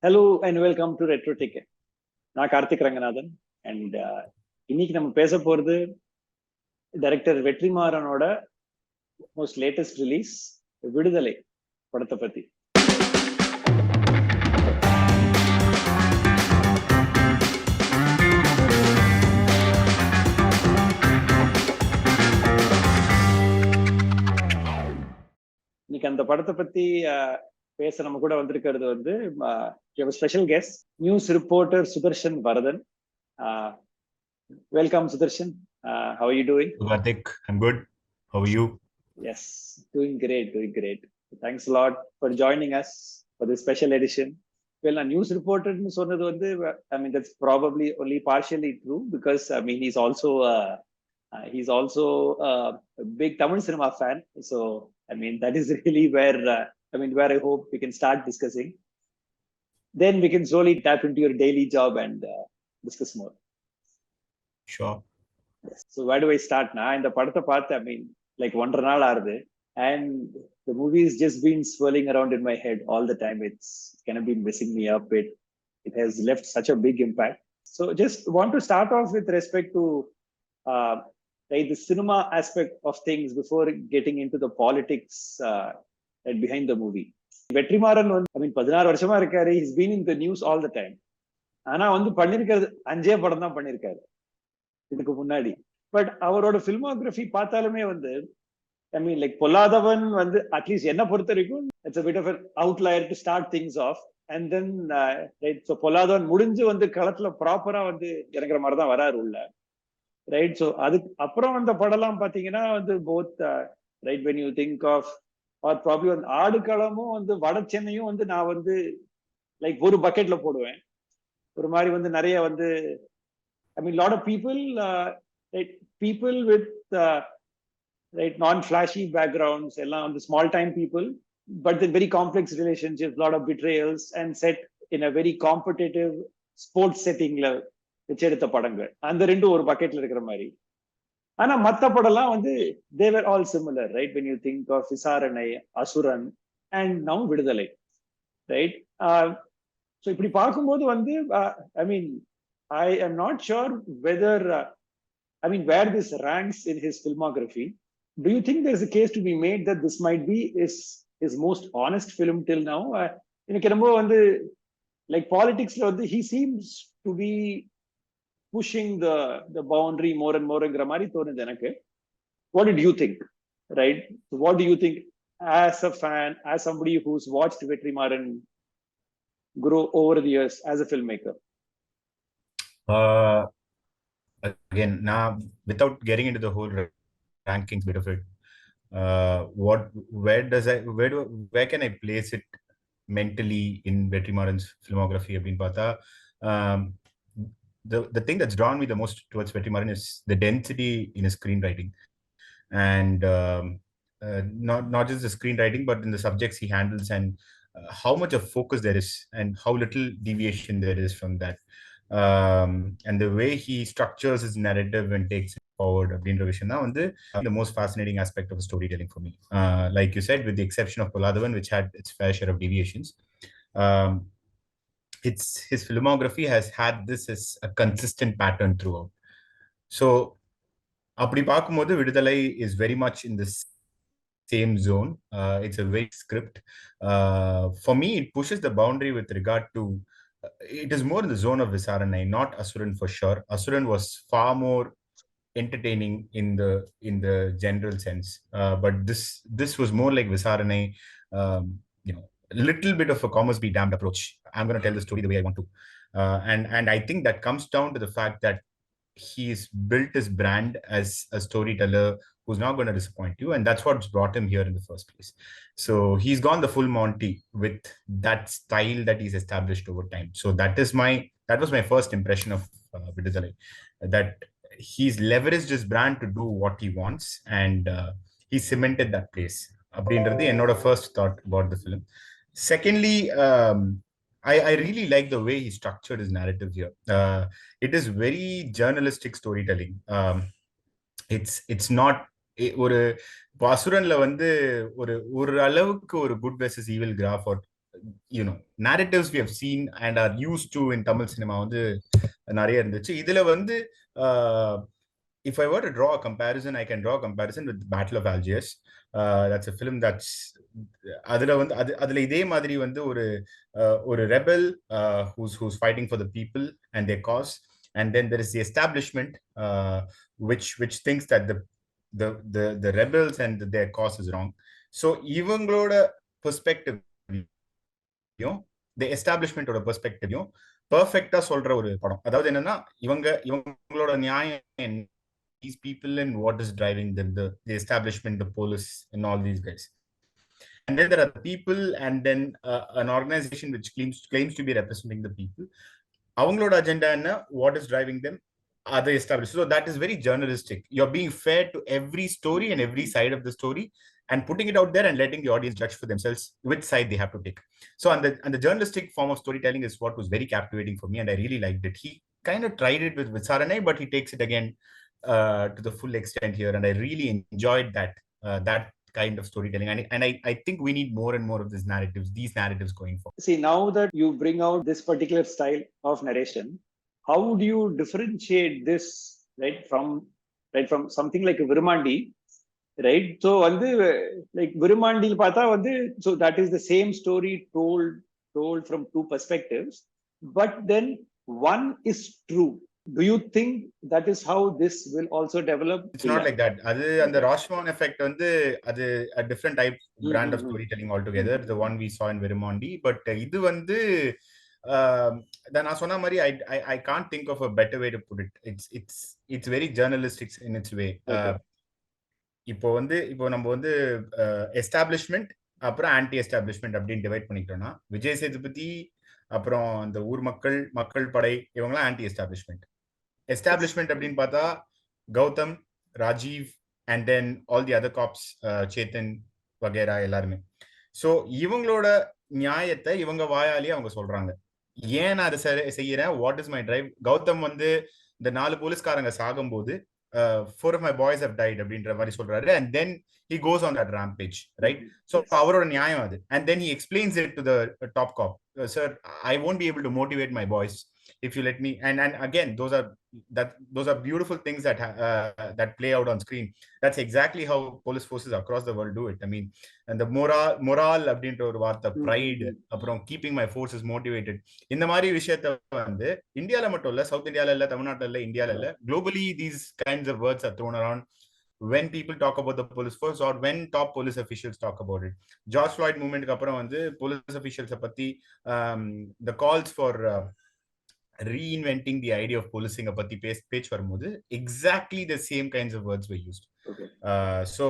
Hello and welcome to RetroTicket. நான் Karthik Ranganathan and இன்னைக்கு நம்ம பேச போறது டைரக்டர் வெற்றிமாறனோட மோஸ்ட் லேட்டஸ்ட் ரிலீஸ் விடுதலை படத்தை பத்தி. இன்னைக்கு அந்த படத்தை பத்தி பேச நம்ம கூட வந்திருக்கிறது வந்து special guest news reporter Sudarashan Varadhan. Welcome Sudarshan. How are you doing? Karthik, I'm good. How are you? Yes, doing great. Thanks a lot for joining us for this special edition. Well, a news reporter nu sonnadhu vandu, I mean that's probably only partially true because I mean he's also a big Tamil cinema fan. So I mean that is really where where I hope we can start discussing. Then we can slowly tap into your daily job and discuss more. Sure. Yes. So where do I start now? In the padatha paatha, I mean, like ஒன்றரை நாள் ஆறுது, and the movie has just been swirling around in my head all the time. It's kind of been messing me up. It has left such a big impact. So just want to start off with respect to like the cinema aspect of things before getting into the politics behind the movie. Vetrimaaran, I mean 16 வருஷமா இருக்காரு. He's been in the news all the time. ஆனா வந்து பண்ணிருக்கிறது 5 படம் தான் பண்ணிருக்காரு இதுக்கு முன்னாடி. But அவரோட ஃபில்மோகிராஃபி பார்த்தாலுமே வந்து ஐ மீன் லைக் பொல்லாதவன் வந்து அட்லீஸ்ட் என்ன பொறுத்த வரைக்கும் it's a bit of an outlier to start things off, and then right. So Polladhavan முடிஞ்சு வந்து களத்துல ப்ராப்பரா வந்து இறங்குற மாதிரி தான் வராரு உள்ள, ரைட். ஸோ அதுக்கு அப்புறம் அந்த படம்லாம் பாத்தீங்கன்னா வந்து both right when you think of or probably வந்து ஆடுகளமும் வந்து வட சென்னையும் வந்து நான் வந்து லைக் ஒரு பக்கெட்ல போடுவேன். ஒரு மாதிரி வந்து நிறைய வந்து I mean lot of people right, people with right non-flashy backgrounds, எல்லாம் வந்து small time people, but then very complex relationships, lot of betrayals and set in a very competitive sports settingல வச்சு எடுத்த படங்கள். அந்த ரெண்டு ஒரு பக்கெட்ல இருக்கிற மாதிரி. ஆனா மத்த படம்லாம் வந்து they were all similar, right? When you think of விசாரணை, அசுரன் and now விடுதலை, right? So இப்படி பார்க்கும்போது வந்து I mean I am not sure whether where this ranks in his filmography. Do you think there's a case to be made that this might be his most honest film till now? எனக்கு ரொம்ப வந்து like politicsல வந்து he seems to be pushing the boundary more and more ங்கிற மாதிரி தோணுது எனக்கு. What did you think? Right? So what do you think as a fan, as somebody who's watched Vetrimaaran grow over the years as a filmmaker? Again, now without getting into the whole rankings bit of it, where can I place it mentally in Vetrimaaran's filmography? The thing that's drawn me the most towards Vetrimaaran is the density in his screenwriting, and not just the screenwriting, but in the subjects he handles, and how much of focus there is, and how little deviation there is from that. And the way he structures his narrative and takes it forward, the most fascinating aspect of storytelling for me. Like you said, with the exception of Poladavan, which had its fair share of deviations, his filmography has had this as a consistent pattern throughout. So, apdi paakumbodhu Viduthalai is very much in this same zone. It's a very script. For me, it pushes the boundary with regard to it is more in the zone of Visaranai, not Asuran for sure. Asuran was far more entertaining in the general sense, but this was more like Visaranai, a little bit of a commas be damned approach. I'm going to tell the story the way I want to, and I think that comes down to the fact that he's built his brand as a storyteller who's not going to disappoint you, and that's what's brought him here in the first place. So he's gone the full Monty with that style that he's established over time. So that was my first impression of Viduthalai, that he's leveraged his brand to do what he wants, and he cemented that place. Abindradhu ennoda first thought about the film. Secondly, I really like the way he structured his narrative here. It is very journalistic storytelling. It's not ஒரு அசுரன்ல வந்து ஒரு அளவுக்கு ஒரு good versus evil graph narratives we have seen and are used to in Tamil cinema வந்து நிறைய இருந்துச்சு. இதுல வந்து if I were to draw a comparison, I can draw a comparison with Battle of Algiers. That's a film that's அதுல இதே மாதிரி வந்து ஒரு rebel who's fighting for the people and their cause, and then there is the establishment which thinks that the rebels and their cause is wrong. So இவங்களோட perspective, the establishment ஓட பெர்ஸ்பெக்டிவையும் பெர்ஃபெக்ட்டா சொல்ற ஒரு படம். அதாவது என்னன்னா இவங்களோட நியாயம், these people and what is driving them, the establishment, the police and all these guys. And then there are the people, and then an organization which claims to be representing the people. அவங்களோட agenda என்ன, what is driving them, are they established? So that is very journalistic. You're being fair to every story and every side of the story and putting it out there and letting the audience judge for themselves which side they have to take. So and the journalistic form of storytelling is what was very captivating for me, and I really liked it. He kind of tried it with Saranai, but he takes it again to the full extent here, and I really enjoyed that kind of storytelling, and I think we need more and more of these narratives going forward. See, now that you bring out this particular style of narration, how would you differentiate this from something like a Virumandi, right? So வந்து like Virumandil பார்த்தா வந்து, so that is the same story told from two perspectives, but then one is true. Do you think that is how this will also develop? It's not like that. அது அந்த Rashomon effect வந்து அது a different type brand of storytelling altogether, the one we saw in Virumandi. But இது வந்து நான் சொன்ன மாதிரி I can't think of a better way to put it. It's very journalistic in its way. இப்போ நம்ம வந்து எஸ்டாப்ளிஷ்மெண்ட் அப்புறம் anti establishment அப்படின்னு டிவைட் பண்ணிக்கிட்டோம்னா, விஜய் சேதுபதி அப்புறம் அந்த ஊர் மக்கள் படை இவங்களாம் ஆன்டி எஸ்டாப்ளிஷ்மெண்ட். எஸ்டாப்ளிஷ்மெண்ட் அப்படின்னு பார்த்தா Gautham, Rajeev, and then all the other cops, Chetan வகேரா எல்லாருமே. ஸோ இவங்களோட நியாயத்தை இவங்க வாயாலேயே அவங்க சொல்றாங்க. ஏன் நான் அதை செய்யறேன், what is my drive. Gautham வந்து இந்த 4 போலீஸ்காரங்க சாகும்போது 4 of my boys have died அப்படின்ற மாதிரி சொல்றாரு, and then he goes on that rampage, right? So அவரோட நியாயம் அது, and then he explains it to the top cop, sir, I won't be able to motivate my boys if you let me. And again, those are beautiful things that play out on screen. That's exactly how police forces across the world do it. I mean, and the moral அப்படின்ற ஒரு வார்த்தை, pride, அப்புறம் keeping my forces motivated, இந்த மாதிரி விஷயத்தை வந்து இந்தியால மட்டும் இல்ல, சவுத் இந்தியால இல்ல, தமிழ்நாட்டுல இல்ல, இந்தியால இல்ல, globally these kinds of words are thrown around when people talk about the police force or when top police officials talk about it. George Floyd movement க்கு அப்புறம் வந்து police officials பத்தி the calls for reinventing the idea of policing பத்தி பேச்சு வரும்போது exactly the same kinds of words were used. So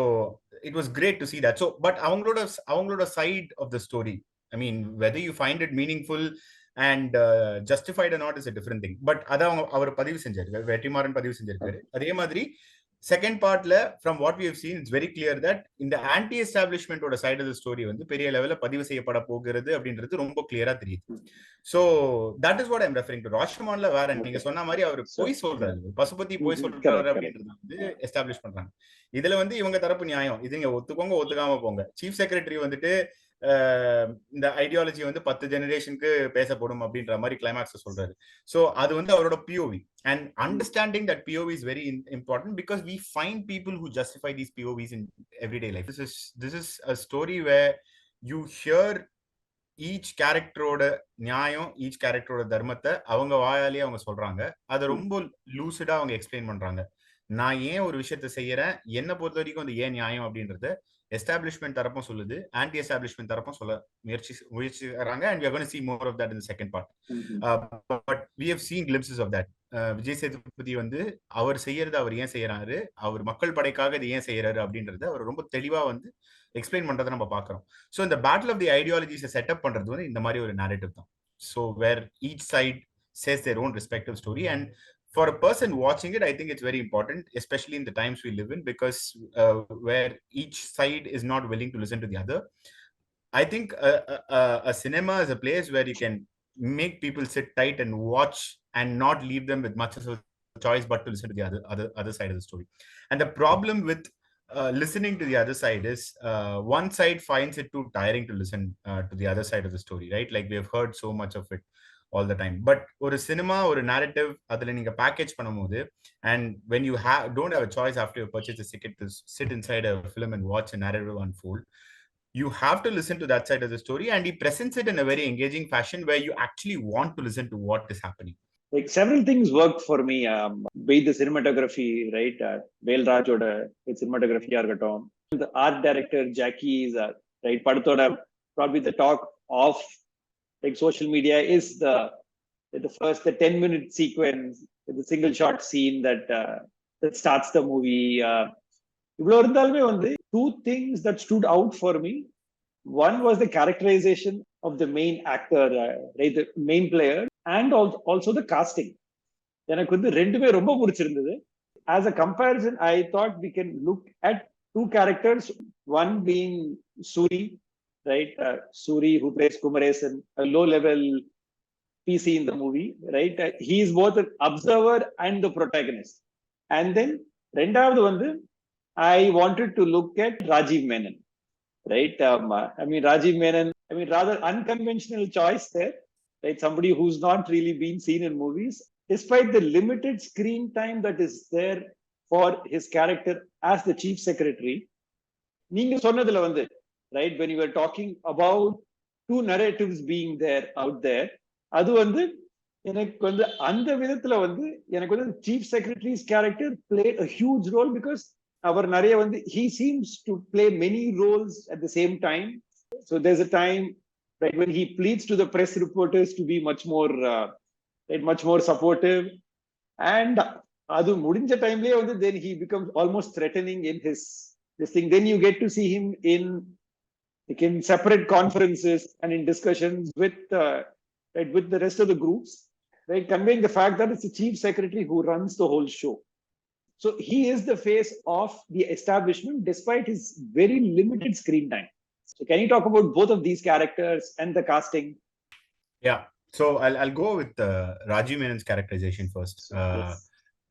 it was great to see that. So but அவங்களோட side of the story, I mean, whether you find it meaningful and justified or not is a different thing. But அத அவர் பதிவு செஞ்சாரு, வெற்றிமாறன் பதிவு செஞ்சிருக்காரு. அதே மாதிரி second பார்ட்ல from what we have seen, it's very clear that இந்த ஆன்டி எஸ்டாப்ளிஷ்மெண்ட் ஓட சைடு ஆஃப் தி ஸ்டோரி வந்து பெரிய லெவல்ல பதிவு செய்யப்பட போகிறது அப்படின்றது ரொம்ப கிளியரா தெரியுது. So that is what I am referring to. ராஷ்மான்ல வேற நீங்க சொன்ன மாதிரி அவர் போய் சொல்றாரு, பசுபதி போய் சொல்றாரு அப்படின்றது வந்து எஸ்டாப்ளிஷ் பண்றாங்க. இதுல வந்து இவங்க தரப்பு நியாயம், இதுங்க ஒத்துக்கோங்க ஒத்துக்காம போங்க. சீஃப் செக்ரட்டரி வந்துட்டு இந்த ஐடியாலஜி வந்து 10 ஜெனரேஷனுக்கு பேசப்படும் அப்படின்ற மாதிரி கிளைமாக்ஸ் சொல்றாரு. சோ அது வந்து அவரோட POV, and understanding that POV is very important because we find people who justify these POVs in everyday life. This is a story where you hear each character-ஓட நியாயம், each character-ஓட தர்மத்தை அவங்க வாயாலேயே அவங்க சொல்றாங்க. அதை ரொம்ப லூசிடா அவங்க எக்ஸ்பிளைன் பண்றாங்க. நான் ஏன் ஒரு விஷயத்த செய்யறேன், என்ன பொறுத்த வரைக்கும் அது ஏன் நியாயம் அப்படின்றத எஸ்டாப்ளிஷ்மெண்ட் தரப்பும் சொல்லுது, ஆன்டி எஸ்டாப்ளிஷ்மெண்ட் தரப்பும் சொல்ல முயற்சிக்கிறாங்க, and we are going to see more of that in the second part. But we have seen glimpses of that. Vijay Sethupathi வந்து அவர் செய்யறது அவர் ஏன் செய்யறாரு, அவர் மக்கள் படைக்காக இது ஏன் செய்யறாரு அப்படின்றத அவர் ரொம்ப தெளிவா வந்து எக்ஸ்பிளைன் பண்றதை நம்ம பாக்குறோம். ஸோ இந்த பேட்டில் ஆஃப் தி ஐடியாலஜிஸை செட்டப் பண்றது வந்து இந்த மாதிரி ஒரு narrative தான். So where each side says their own respective story, and for a person watching it, I think it's very important, especially in the times we live in, because where each side is not willing to listen to the other. I think a cinema is a place where you can make people sit tight and watch and not leave them with much of a choice but to listen to the other side of the story. And the problem with listening to the other side is one side finds it too tiring to listen to the other side of the story, right? Like we have heard so much of it all the time. But ஒரு cinema ஒரு narrative அதில் நீங்க package பண்ணும்போது, and when you don't have a choice after you purchase a ticket to sit inside a film and watch a narrative unfold, you have to listen to that side of the story, and he presents it in a very engaging fashion where you actually want to listen to what is happening. Like several things worked for me, be the cinematography, right? Vel Rajoda cinematography argatom, the art director Jackie is right padatoda, probably the talk of like social media is the first the 10-minute sequence, the single shot scene that starts the movie. இவ்வளவு இருந்தாலுமே வந்து two things that stood out for me. One was the characterization of the main actor, right, the main player, and also the casting. எனக்கு வந்து ரெண்டுமே ரொம்ப பிடிச்சிருந்தது. As a comparison, I thought we can look at two characters, one being Soori, right? Soori, who plays Kumaresan, a low-level PC in the movie, right? He is both an observer and the protagonist. And then ரெண்டாவது வந்து I wanted to look at Rajiv Menon, right? I mean, Rajiv Menon, I mean, rather unconventional choice there, right? Somebody who's not really been seen in movies, despite the limited screen time that is there for his character as the chief secretary. நீங்க சொன்னதுல வந்து, right, when you were talking about two narratives being there out there, அது வந்து எனக்கு வந்து அந்த விதத்துல வந்து எனக்கு வந்து chief secretary's character played a huge role because அவர் நிறைய வந்து he seems to play many roles at the same time. So there's a time, right, when he pleads to the press reporters to be much more right, much more supportive, and அது முடிஞ்ச டைம்லயே வந்து then he becomes almost threatening in his this thing. Then you get to see him in separate conferences and in discussions with right, with the rest of the groups, right, conveying the fact that it's the chief secretary who runs the whole show. So he is the face of the establishment despite his very limited screen time. So can you talk about both of these characters and the casting? Yeah, so I'll go with Rajiv Menon's characterization first. Yes.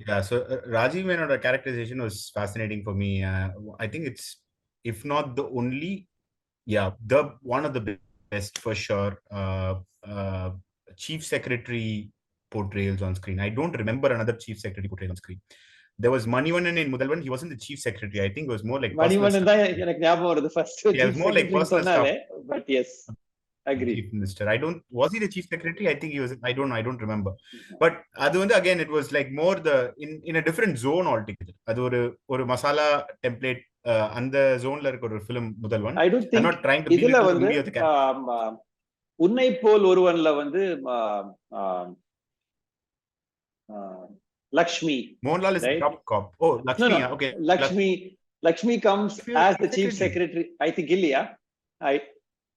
Yeah, so Rajiv Menon's characterization was fascinating for me. I think it's, if not the only, yeah, the one of the best for sure. Chief secretary portrayals on screen. I don't remember another chief secretary portrayal on screen. There was Manivannan in Mudalvan. He wasn't the chief secretary. I think it was more like Manivannan தான் எனக்கு ஞாபகம் வருது first. Yeah, it was more like personal stuff. But yes, agree. Chief Minister. Was he the chief secretary? I think he was. I don't remember. But again, it was like more in a different zone altogether. அது ஒரு masala template அந்த ஜோன்ல இருக்க ஒரு film Mudhalvan. I don't think I'm not trying to இதுல வந்து உன்னை போல் ஒருவன்ல வந்து Lakshmi. Mohanlal is right? Top cop. Oh, Lakshmi. No. Okay. Lakshmi comes as the chief secretary. I think Ilya.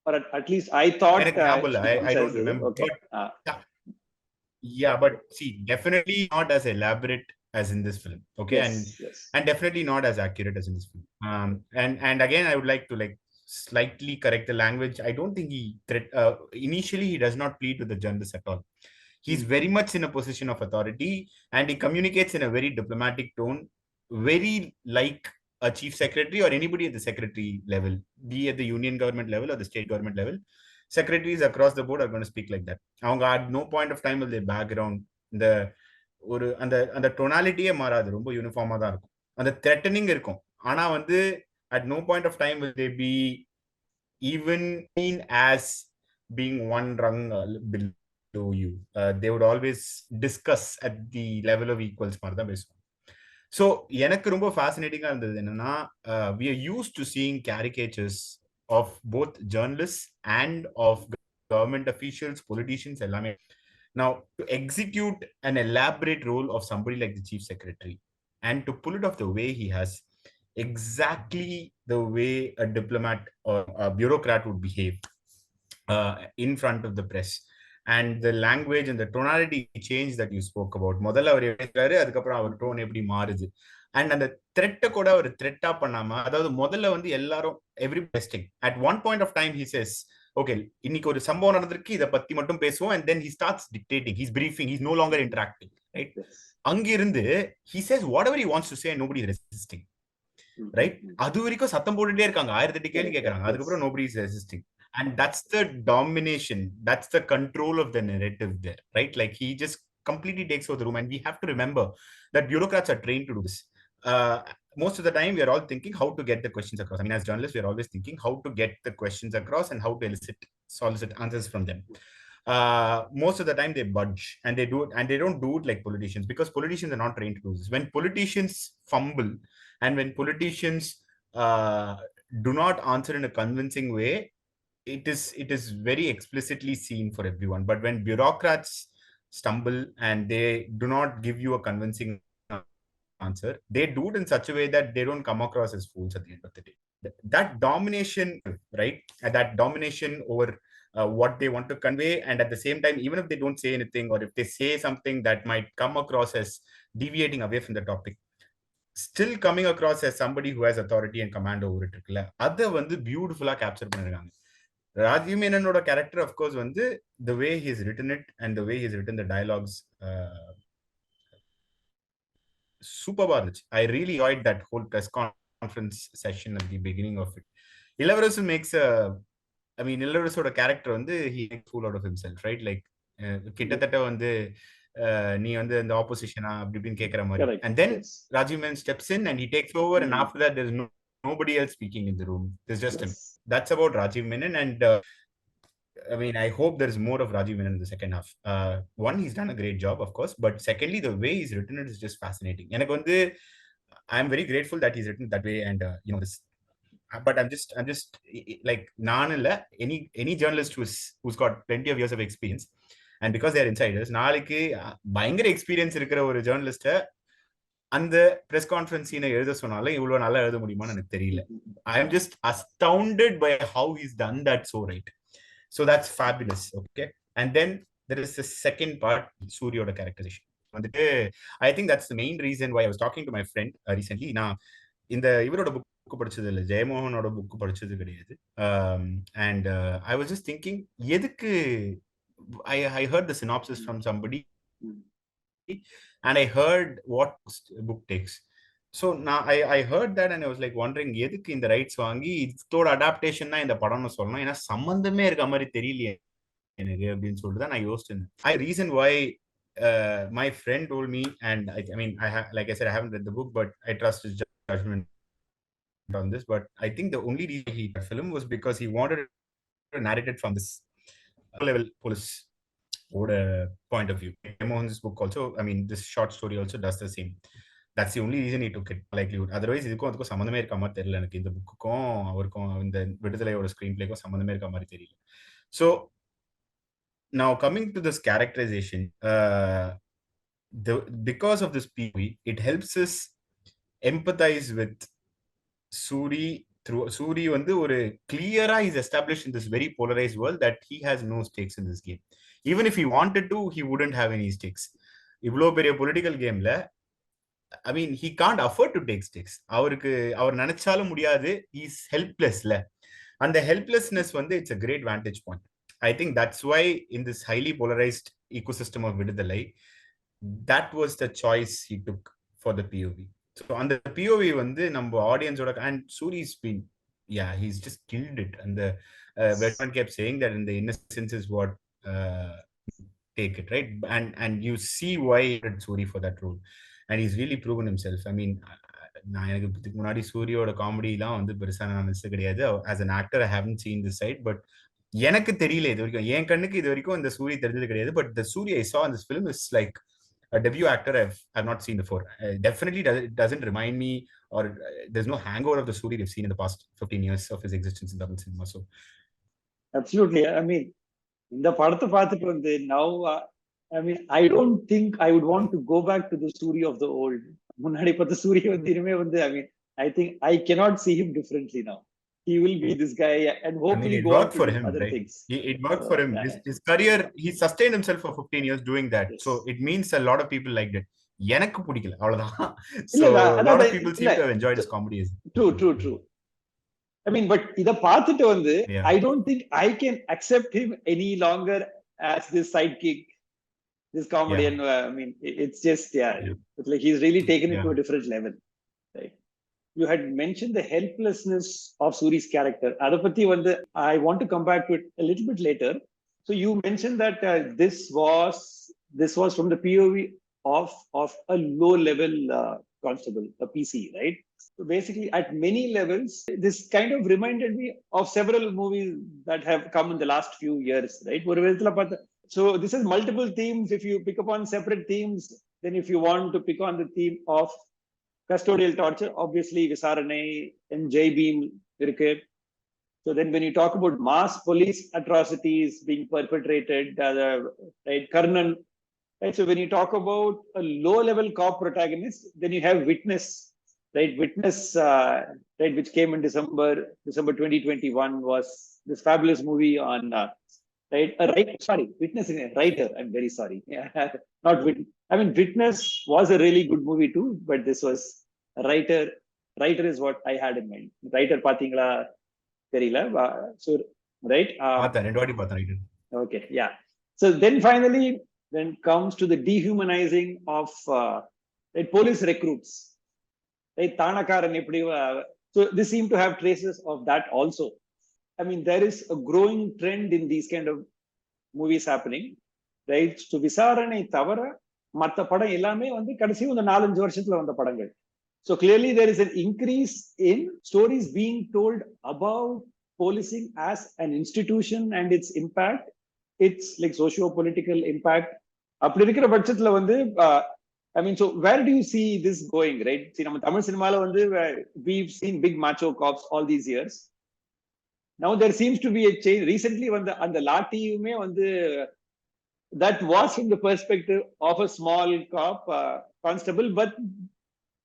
Or at least I thought. I don't remember. Okay. But, yeah, but see, definitely not as elaborate as in this film. Okay, yes, and definitely not as accurate as in this film. And again, I would like to slightly correct the language. I don't think he initially he does not plead with the journalists at all. He's very much in a position of authority, and he communicates in a very diplomatic tone, very like a chief secretary or anybody at the secretary level, be at the union government level or the state government level. Secretaries across the board are going to speak like that. At no point of time will they background அந்த டொனாலிட்டியே மாறாது, ரொம்ப யூனிஃபார்மா தான் இருக்கும். அந்த threatening இருக்கும், ஆனா வந்து at no point of time will they be even seen as being one rung below you. They would always discuss at the level of equals மாதிரி தான் பேசுவாங்க. So எனக்கு ரொம்ப fascinating இருந்தது என்னன்னா, we are used to seeing caricatures of both journalists and of government officials, politicians, எல்லாமே. Now, to execute an elaborate role of somebody like the chief secretary and to pull it off the way he has, exactly the way a diplomat or a bureaucrat would behave in front of the press, and the language and the tonality change that you spoke about. முதல்ல அவர் பேசுறாரு, அதுக்கப்புறம் அவர் tone எப்படி மாறுது, and அந்த த்ரெட்டை கூட ஒரு த்ரெட்டா பண்ணாம, அதாவது முதல்ல வந்து எல்லாரும் every testing at one point of time he says, okay, இன்னைக்கு ஒரு சம்பவம் நடந்திருக்கு, இதை பத்தி மட்டும் பேசுவோம், and then he starts dictating, he's briefing, he's no longer interacting, right? அங்கிருந்து he says whatever he wants to say and nobody is resisting. right? அது வரைக்கும் சத்தம் போட்டுட்டே இருக்காங்க, 1008 கேள்வி கேட்கறாங்க, அதுக்கப்புறம் nobody is resisting. And that's the domination, that's the control of the narrative there, right? Like he just completely takes over the room. And we have to remember that bureaucrats are trained to do this. Most of the time we are all thinking how to get the questions across. I mean, as journalists, we are always thinking how to get the questions across and how to solicit answers from them. Most of the time they budge, and they do it, and they don't do it like politicians, because politicians are not trained to do this. When politicians fumble, and when politicians do not answer in a convincing way, it is very explicitly seen for everyone. But when bureaucrats stumble and they do not give you a convincing answer, they do it in such a way that they don't come across as fools at the end of the day. That domination, right? That domination over what they want to convey, and at the same time, even if they don't say anything, or if they say something that might come across as deviating away from the topic, still coming across as somebody who has authority and command over it இருக்குல்ல, அதை வந்து பியூட்டிஃபுல்லா capture பண்ணிருக்காங்க. Rajiv மேனனோட character, of course, வந்து the way he's written it and the way he's written the dialogues, superbா இருந்துச்சு. I really enjoyed that whole press conference session at the beginning of it. Ilavarasu makes a, I mean, Ilavarasoட character வந்து he makes fool out of himself, right? Like கிட்டத்தட்ட வந்து நீ வந்து இந்த ஆப்போசிஷனா அப்படி இப்படின்னு கேட்கிற மாதிரி. And then Rajiv Menon steps in and he takes over, and after that there's nobody else speaking in the room. There's just him. That's about Rajiv Menon. And I mean, I hope there's more of Rajiv Menon in the second half. One, he's done a great job, of course, but secondly, the way he's written it is just fascinating. எனக்கு வந்து I'm very grateful that he's written that way. And you know this, but I'm just like any journalist who's got plenty of years of experience, and because they're insiders, நாளைக்கு பயங்கர experience இருக்கிற ஒரு ஜேர்னலிஸ்ட அந்த press conference சீனை எழுத சொன்னாலும் இவ்வளவு நல்லா எழுத முடியுமான்னு எனக்கு தெரியல. I am just astounded by how he's done that so right. So that's fabulous. Okay. And then there is the second part, Sooriyoda characterization. I think that's the main reason why I was talking to my friend recently. நான் இந்த இவரோட book படிச்சது இல்லை, ஜெயமோகனோட book படிச்சது கிடையாது. And I was just thinking, எதுக்கு I heard the synopsis from somebody, and I heard what book takes. So now I heard that, and I was like wondering, எதுக்கு இந்த ரைட்ஸ் வாங்கி இதோட அடாப்டேஷன் தான் இந்த படம்னு சொல்லணும், ஏன்னா சம்பந்தமே இருக்க மாதிரி தெரியலையே எனக்கு அப்படின்னு சொல்லிட்டு தான் நான் யோசிச்சேன். Reason why my friend told me, and I mean, like I said, I haven't read the book, but I trust his judgment on this. But I think the only reason he did film was because he wanted to narrate it from this level police point of view. Mohan's book also, I mean, this short story also does the same. That's the only reason he took it, likelihood. Otherwise, இதுக்கும் அதுக்கும் சம்மந்தமே இருக்க மாதிரி தெரியல எனக்கு. இந்த புக்குக்கும் அவருக்கும் இந்த விடுதலையோட ஸ்கிரீன் பிளேக்கும் சம்மந்தமே இருக்க மாதிரி தெரியல. So now coming to this characterization, because of this POV, it helps us empathize with Soori. Through Soori வந்து ஒரு clear-ஆ is established in this very polarized world that he has no stakes in this game. Even if he wanted to, he wouldn't have any stakes. இவ்வளோ பெரிய political கேம்ல, I mean, he can't afford to take stakes. அவர் நினைச்சாலும் முடியாது. He's helplessல. And the helplessness வந்து it's a great vantage point. I think that's why in this highly polarized ecosystem of Viduthalai, that was the choice he took for the POV. So on the POV வந்து நம்ம ஆடியன்ஸோட, and Soori's been, yeah, he's just killed it. And the Vetriman kept saying that in the innocence is what take it, right? And you see why he did Soori for that role. And he's really proven himself. I mean, நான் எனக்கு இதுக்கு முன்னாடி சூரியோட காமெடிலாம் வந்து பெருசா நான் நினைச்சது கிடையாது. As an actor, I haven't seen this side, but எனக்கு தெரியல இது வரைக்கும், என் கண்ணுக்கு இது வரைக்கும் இந்த சூரி தெரிஞ்சது கிடையாது. But the Soori I saw in this film is like a debut actor I've not seen before. Definitely doesn't remind me, or there's no hangover of the Soori we've seen in the past 15 years of his existence in Tamil cinema. So absolutely. I mean, இந்த படத்தை பார்த்துட்டு வந்து now I mean, I don't think I would want to go back to the Soori of the old. முன்னாடி பார்த்த சூரி வந்து இனிமே வந்து, I mean, I think I cannot see him differently now. He will be this guy, and hopefully it go on worked to for do him, other right? things. It worked for him. His career, he sustained himself for 15 years doing that. Yes. So it means a lot of people liked it. எனக்கு பிடிக்கல, அவ்வளவுதான். இல்ல, So a lot of அதான் people seem to have enjoyed his comedy. True. I mean, but இத பார்த்துட்டு வந்து, I don't think I can accept him any longer as this sidekick, this comedian. I mean, it's just, it's like he's really taken it to a different level, right? you had mentioned the helplessness of Soori's character. Adapati, I want to come back to it a little bit later. So you mentioned that this was from the POV of a low level constable, a PC, right? So basically, at many levels, this kind of reminded me of several movies that have come in the last few years, right? So this is multiple themes. If you pick up on separate themes, then if you want to pick on the theme of custodial torture, obviously Visaranai and Jai Beam இருக்கு. So then when you talk about mass police atrocities being perpetrated, right, Karnan, right? So when you talk about a low-level cop protagonist, then you have Witness, right? Witness, right, which came in December 2021, was this fabulous movie on, right? Witness is a writer. I'm very sorry. Not Witness. I mean, Witness was a really good movie too, but this was a writer. Writer is what I had in mind. Writer, பாத்தீங்களா தெரியல. So right. Okay, yeah. So then finally, then comes to the dehumanizing of right, police recruits. Right, Tanakaran epdi. So this seemed to have traces of that also. I mean, there is a growing trend in these kind of movies happening, right? So விசாரணை தவிர மற்ற படம் எல்லாமே கடைசி இந்த 4-5 வருஷத்துல வந்த படங்கள். So clearly there is an increase in stories being told about policing as an institution and its impact, its like socio-political impact. அப்படி இருக்கிற பட்சத்துல I mean, so where do you see this going, right? See, நம்ம தமிழ் சினிமால we've seen big macho cops all these years. Now there seems to be a change. Recently, அந்த லாட்டியுமே that was from the perspective of a small cop constable, but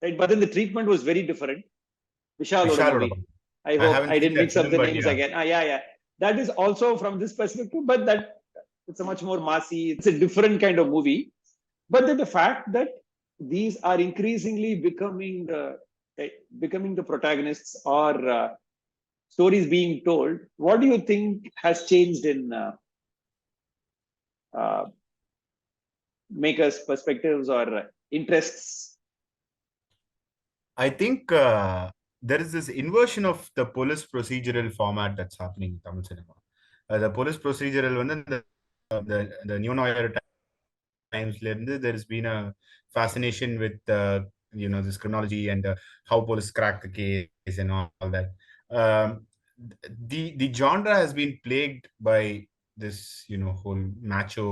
right, but then the treatment was very different. Vishal movie. I hope I didn't mix up the names again. Yeah. That is also from this perspective, but that it's a much more massy. It's a different kind of movie. But then the fact that these are increasingly becoming the protagonists or stories being told, what do you think has changed in makers' perspectives or interests? I think there is this inversion of the police procedural format that's happening in Tamil cinema. The police procedural, the new noir times, there has been a fascination with this criminology and how police crack the case and all that. The genre has been plagued by this whole macho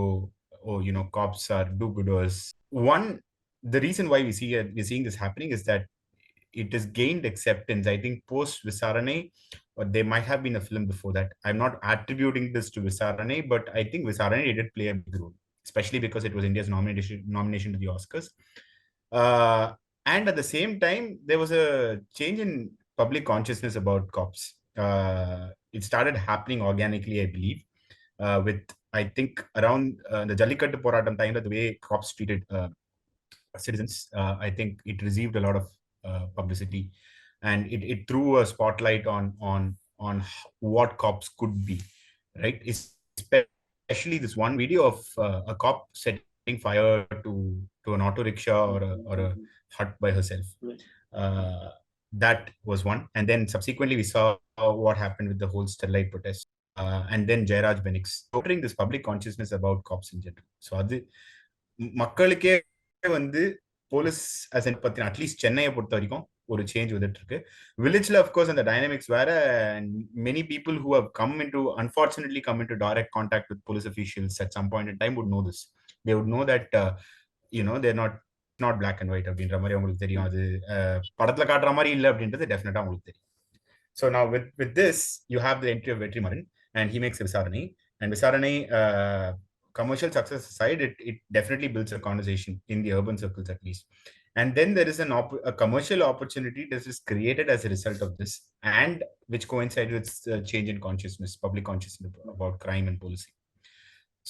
cops are do-gooders. The reason why we're seeing this happening is that it has gained acceptance. I think post Visaranai, or there might have been a film before that. I'm not attributing this to Visaranai, but I think Visaranai did play a big role, especially because it was India's nomination to the Oscars. And at the same time, there was a change in public consciousness about cops. It started happening organically, I believe, with, I think, around the Jallikattu Poratam time, the way cops treated citizens. I think it received a lot of publicity, and it threw a spotlight on what cops could be, right? Especially this one video of a cop setting fire to an auto rickshaw or a hut by herself. That was one, and then subsequently we saw what happened with the whole Sterlite protest, and then Jairaj Benix altering this public consciousness about cops in general. So அது மக்களுக்கே police as பத்தி at least சென்னையை பொறுத்த வரைக்கும் ஒரு change வந்துட்டு இருக்கு. வில்லேஜ்ல அஃப்கோர்ஸ் அந்த டைனமிக்ஸ் வேற. Many people who have unfortunately come into direct contact with police officials at some point in time would know this. They would know that they're not black and white அப்படின்ற மாதிரி அவங்களுக்கு தெரியும். அது படத்துல காட்டுற மாதிரி இல்லை அப்படின்றது டெஃபினட்டா அவங்களுக்கு தெரியும். So now with this, you have the entry of Vetrimaaran, and he makes Visaranai. And Visaranai, commercial success aside, it definitely builds a conversation in the urban circles at least. And then there is a commercial opportunity that is created as a result of this, and which coincides with change in consciousness, public consciousness about crime and policing.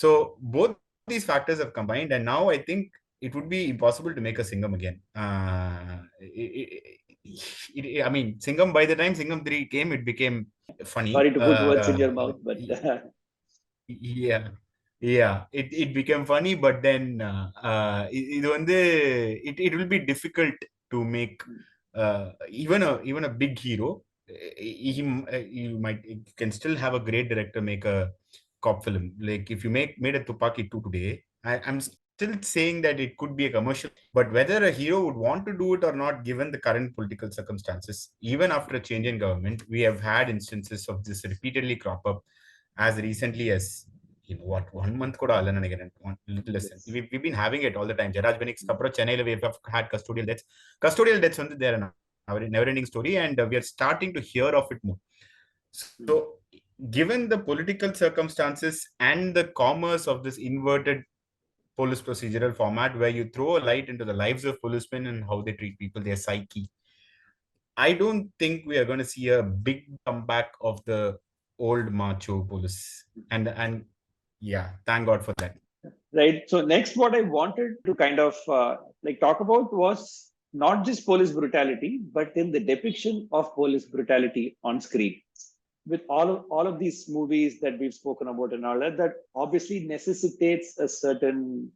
So both these factors have combined, and now I think it would be impossible to make a Singham again. I mean, Singham, by the time Singham 3 came, it became funny. Sorry to put words in your mouth, but yeah, it became funny, but then it will be difficult to make even a big hero, you can still have a great director make a cop film. Like if you made a Tupaki 2 today, I'm still saying that it could be a commercial, but whether a hero would want to do it or not, given the current political circumstances, even after a change in government, we have had instances of this repeatedly crop up as recently as, you know what, 1 month kuda alla nenikiren, one little less than. Yes. We've been having it all the time. Jaraj Benik's kapra Chennai we have had custodial deaths on there, never ending story, and we are starting to hear of it more. So given the political circumstances and the commerce of this inverted police procedural format, where you throw a light into the lives of policemen and how they treat people, their psyche, I don't think we are going to see a big comeback of the old macho police. And yeah, thank God for that. Right. So next, what I wanted to kind of like talk about was not just police brutality, but in the depiction of police brutality on screen. With all of these movies that we've spoken about and all that, that obviously necessitates a certain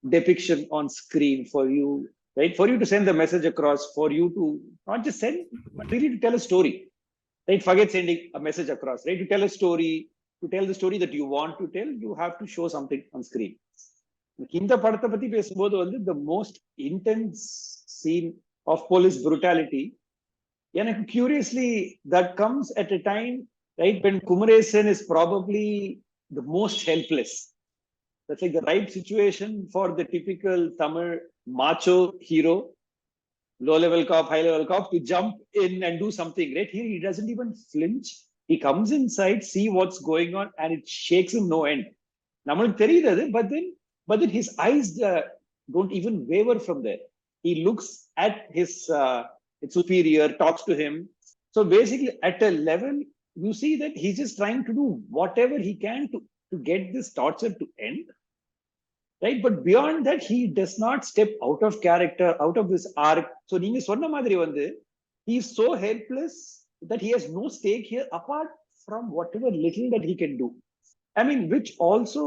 depiction on screen for you, right? For you to send the message across, for you to not just send, but really to tell a story, right? Forget sending a message across, right? To tell a story, to tell the story that you want to tell, you have to show something on screen. இந்த படத்தை பத்தி பேசும்போது வந்து the most intense scene of police brutality, எனக்கு curiously that comes at a time, right, when Kumaresan is probably the most helpless. That's like the right situation for the typical Tamil macho hero, low-level cop, high-level cop, to jump in and do something, right? Here, he doesn't even flinch. He comes inside, see what's going on, and it shakes him no end. நம்மளுக்கு தெரியுது அது, but then his eyes don't even waver from there. He looks at his superior, talks to him. So basically, at a level, you see that he's just trying to do whatever he can to get this torture to end. Right? But beyond that, he does not step out of character, out of this arc. So நீங்க சொன்ன மாதிரி வந்து, he is so helpless that he has no stake here apart from whatever little that he can do. I mean, which also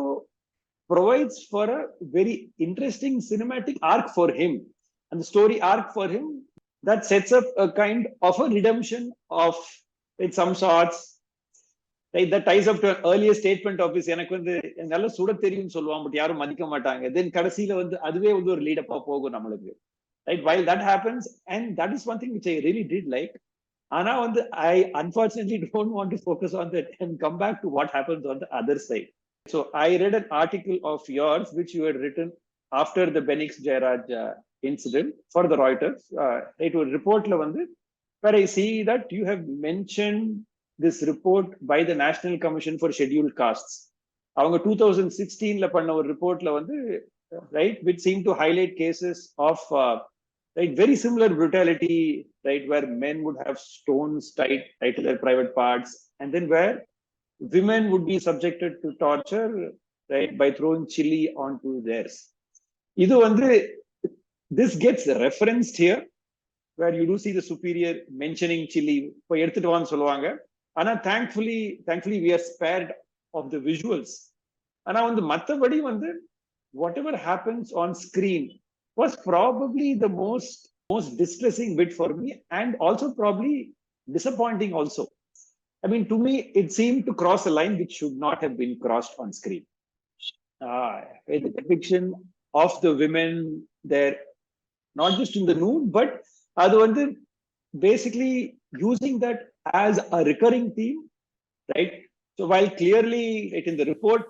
provides for a very interesting cinematic arc for him, and the story arc for him that sets up a kind of a redemption of, in some sorts, right, that ties up to an earlier statement of his, எனக்கு வந்து நல்ல சுட தெரியும்னு சொல்லுவான், but யாரும் மதிக்க மாட்டாங்க. Then கடைசியில வந்து அதுவே வந்து ஒரு லீட் அப்பா போகும் நம்மளுக்கு. Right, while that happens, and that is one thing which I really did like. ஆனா வந்து I unfortunately don't want to focus on that and come back to what happens on the other side. So I read an article of yours which you had written after the Benix Jairaj incident for the Reuters. It was report la vandu, where I see that you have mentioned this report by the National Commission for Scheduled Castes. அவங்க 2016 ல பண்ண ஒரு ரிப்போர்ட்ல வந்து, right, which seemed to highlight cases of right, very similar brutality, right, where men would have stones tied right to their private parts, and then where women would be subjected to torture, right, by throwing chili onto theirs. இது வந்து, this gets referenced here, where you do see the superior mentioning chili, இப்போ எடுத்துட்டு வான்னு சொல்லுவாங்க. ஆனா thankfully we are spared of the visuals. ஆனா வந்து மத்தபடி வந்து whatever happens on screen was probably the most distressing bit for me, and also probably disappointing also. I mean, to me, it seemed to cross a line which should not have been crossed on screen. The depiction of the women there, not just in the nude, but அது வந்து basically using that as a recurring theme, right? So while clearly, like in the report,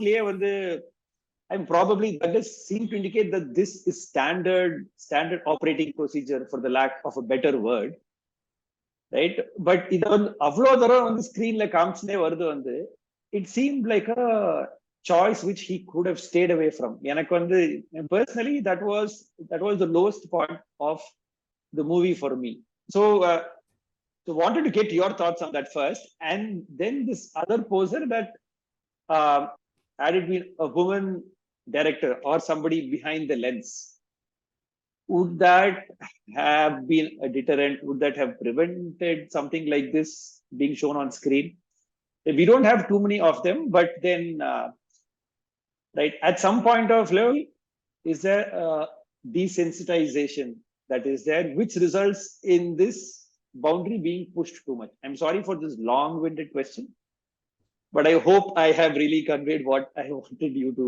I'm probably, that does seem to indicate that this is standard operating procedure, for the lack of a better word. Right, but இத வந்து அவ்வளோ தூரம் வந்து ஸ்கிரீன்ல காமிச்சுனே வருது வந்து, it seemed like a choice which he could have stayed away from. எனக்கு வந்து personally that was the lowest point of the movie for me. So wanted to get your thoughts on that first, and then this other poser that had it been a woman director or somebody behind the lens, would that have been a deterrent? Would that have prevented something like this being shown on screen? We don't have too many of them, but then, right, at some point of level, is there desensitization, that is there, which results in this boundary being pushed too much? I'm sorry for this long-winded question, but I hope I have really conveyed what I wanted you to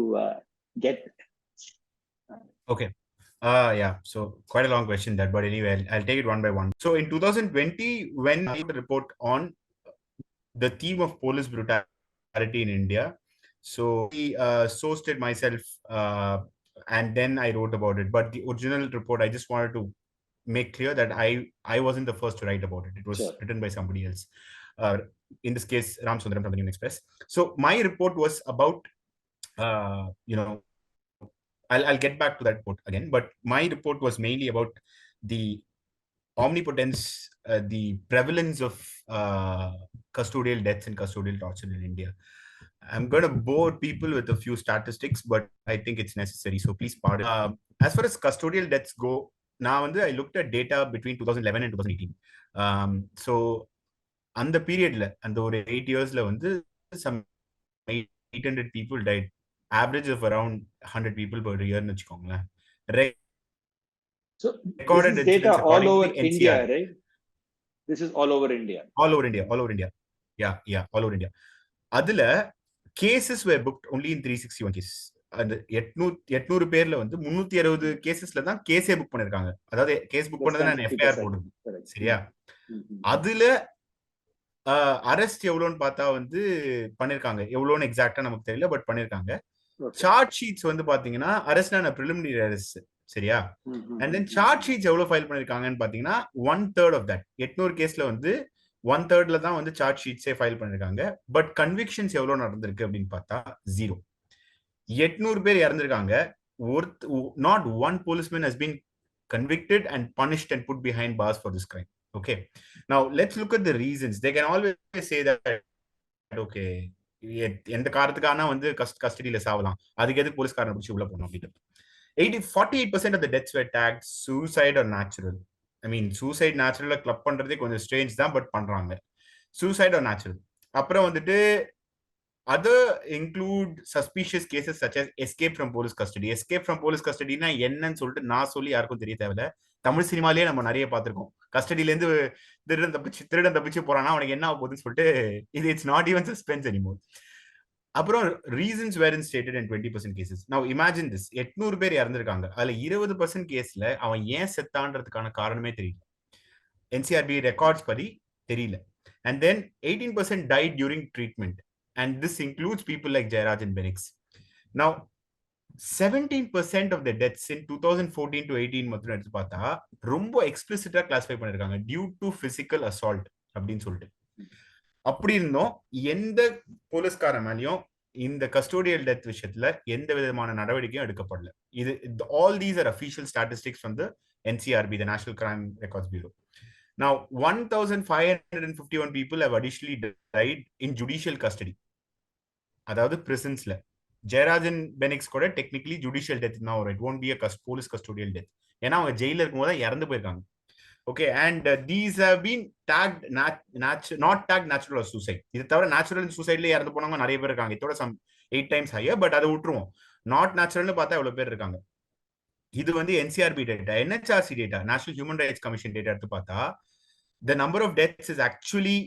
get. Okay. Yeah, so quite a long question that, but anyway, I'll take it one by one. So in 2020, when I did a report on the theme of police brutality in India, so I sourced it myself, and then I wrote about it. But the original report, I just wanted to make clear that I wasn't the first to write about it. It was Sure. written by somebody else. In this case, Ram Sundaram from the New Express. So my report was about, you know, I'll get back to that report again, but my report was mainly about the omnipotence, the prevalence of custodial deaths and custodial torture in India. I'm going to bore people with a few statistics, but I think it's necessary, so please pardon. As far as custodial deaths go, now I looked at data between 2011 and 2018. So அந்த பீரியட்ல அந்த ஒரு 8 yearsல some 800 people died, average of around 100 people per year னு வெச்சுக்கோங்களேன். So this Recorded is data incidents all according to over the NCR. India, right? This is all over India. All over India. Yeah, all over India. அதுல cases were booked only in 361 cases. அந்த 800 பேர்ல 360 கேசஸ்ல தான் கேஸே book பண்ணிருக்காங்க. அதாவது gas book பண்ணது நான் FIR போடுறது. சரியா? அதுல அரெஸ்ட் எவ்வளவுன்னு பார்த்தா பண்ணிருக்காங்க. எவ்வளவுன்னு எக்ஸாக்ட்டா நமக்கு தெரியல, பட் பண்ணிருக்காங்க. சார்ஜ் ஷீட்ஸ் பாத்தீங்கன்னா அரெஸ்ட் பிரிலிமினரி அரெஸ்ட். சரியா? அண்ட் தென் சார்ஜ் ஷீட்ஸ் எவ்வளவு ஃபைல் பண்ணிருக்காங்கன்னு பாத்தீங்கன்னா 1/3 ஆஃப் தட். 800 கேஸ்ல 1/3ல தான் சார்ஜ் ஷீட்ஸே ஃபைல் பண்ணிருக்காங்க. பட் கன்விக்ஷன்ஸ் எவ்வளவு நடந்திருக்கு அப்படின்னு பார்த்தா 0. 800 பேர் இறந்திருக்காங்க. Not one policeman has been convicted and punished and put behind bars for this crime. Okay, now let's look at the reasons. They can always say that, okay, எந்த காரணத்துக்கான கஸ்டடியில சாவலாம், அதுக்கு எதுக்கு போலீஸ்காரனை பிடிச்சி உள்ள போகணும் அப்படின்னு. 48% of the deaths were tagged suicide or natural. I mean, suicide natural club பண்றதே கொஞ்சம் strange தான், பட் பண்றாங்க. suicide or natural. அப்புறம் other include suspicious cases such as escape from police custody. Escape from police custody na என்னன்னு சொல்லிட்டு நான் சொல்லி யாருக்கும் தெரிய தேவையில்ல. தமிழ் சினிமாலேயே நம்ம நிறைய பார்த்திருக்கோம். கஸ்டடியில இருந்து திருடன் தப்பிச்சு போறானா அவனுக்கு என்ன ஆக போகுதுன்னு சொல்லிட்டு it's not even suspense anymore. அப்புறம் reasons were stated in 20% cases. Now imagine this, 800 பேர் இறந்திருக்காங்க. அதுல 20% கேஸ்ல அவன் ஏன் செத்தான்றதுக்கான காரணமே தெரியல. என்சிஆர்பி ரெக்கார்ட்ஸ் படி தெரியல. And then 18% died during treatment. And this includes people like Jairaj and Benix. Now, 17% of the deaths in 2014 to 18 மட்டும் எடுத்து பார்த்தா ரொம்ப எக்ஸ்பிளிசிட்டா கிளாசிஃபை பண்ணிருக்காங்க டியூ டு பிசிக்கல் அசால்ட் அப்படின்னு சொல்லிட்டு. அப்படி இருந்தோம் எந்த போலீஸ்கார மேலேயும் இந்த கஸ்டோடியல் டெத் விஷயத்துல எந்த விதமான நடவடிக்கையும் எடுக்கப்படல. இது all these are official statistics from the NCRB, the National Crime Records Bureau. Now, 1,551 people have additionally died in judicial custody. அதாவது பிரிசன்ஸ்ல. ஜெயராஜ் அண்ட் பெனிக்ஸ் கூட டெக்னிக்கலி ஜுடிஷியல் டெத் தான் வரும். It won't be a police custodial death. ஏன்னா அவங்க ஜெயில இருக்கும் போது இறந்து போயிருக்காங்க. Okay, and these have been tagged not tagged natural or suicide. இது தவிர நேச்சுரல் சூசைட்ல இறந்து போனவங்க நிறைய பேர் இருக்காங்க. இதோட சம் 8 times higher, பட் அதை விட்டுருவோம். நாட் நேச்சுரல்னு பார்த்தா எவ்வளவு பேர் இருக்காங்க. இது NCRB data. NHRC data, national human rights commission data எடுத்து பார்த்தா the number of deaths is actually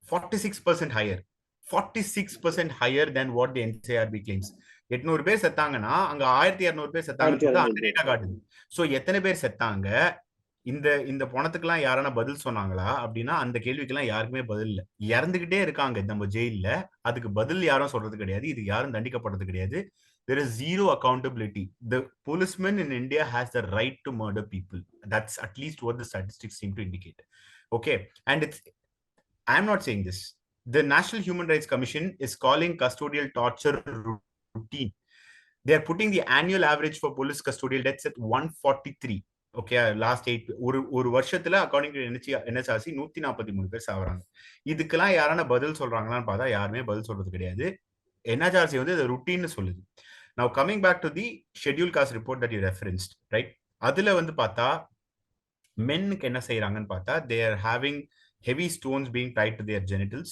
46% higher. 46% higher than what the NCRB claims. 800 பேர் செத்தாங்கன்னா அங்க 1200 பேர் செத்தாங்கன்னு அந்த டேட்டா காட்டுது. சோ எத்தனை பேர் செத்தாங்க, இந்த பணத்துக்கெல்லாம் யாரான பதில் சொன்னாங்களா அப்படின்னா அந்த கேள்விக்கெல்லாம் யாருக்குமே பதில் இல்ல. இறந்துகிட்டே இருக்காங்க நம்ம ஜெயில, அதுக்கு பதில் யாரும் சொல்றது கிடையாது, இது யாரும் தண்டிக்கப்படுறது கிடையாது. There is zero accountability. The policeman in India has the right to murder people. That's at least what the statistics seem to indicate. Okay, and I'm not saying this. The National Human Rights Commission is calling custodial torture routine. They are putting the annual average for police custodial deaths at 143. Okay, last 8 ஒரு வருஷத்துல according to NHRC 143 பேர் சாவறாங்க. இதுக்கெல்லாம் யாரான பதில் சொல்றாங்களான்னு பார்த்தா யாருமே பதில் சொல்றது கிடையாது. NHRC இது ருட்டீன்னு சொல்லுது. Now coming back to the schedule caste report that you referenced, right? அதுல பார்த்தா மென்னுக்கு என்ன செய்யறாங்கன்னு பார்த்தா they are having heavy stones being tied to their genitals,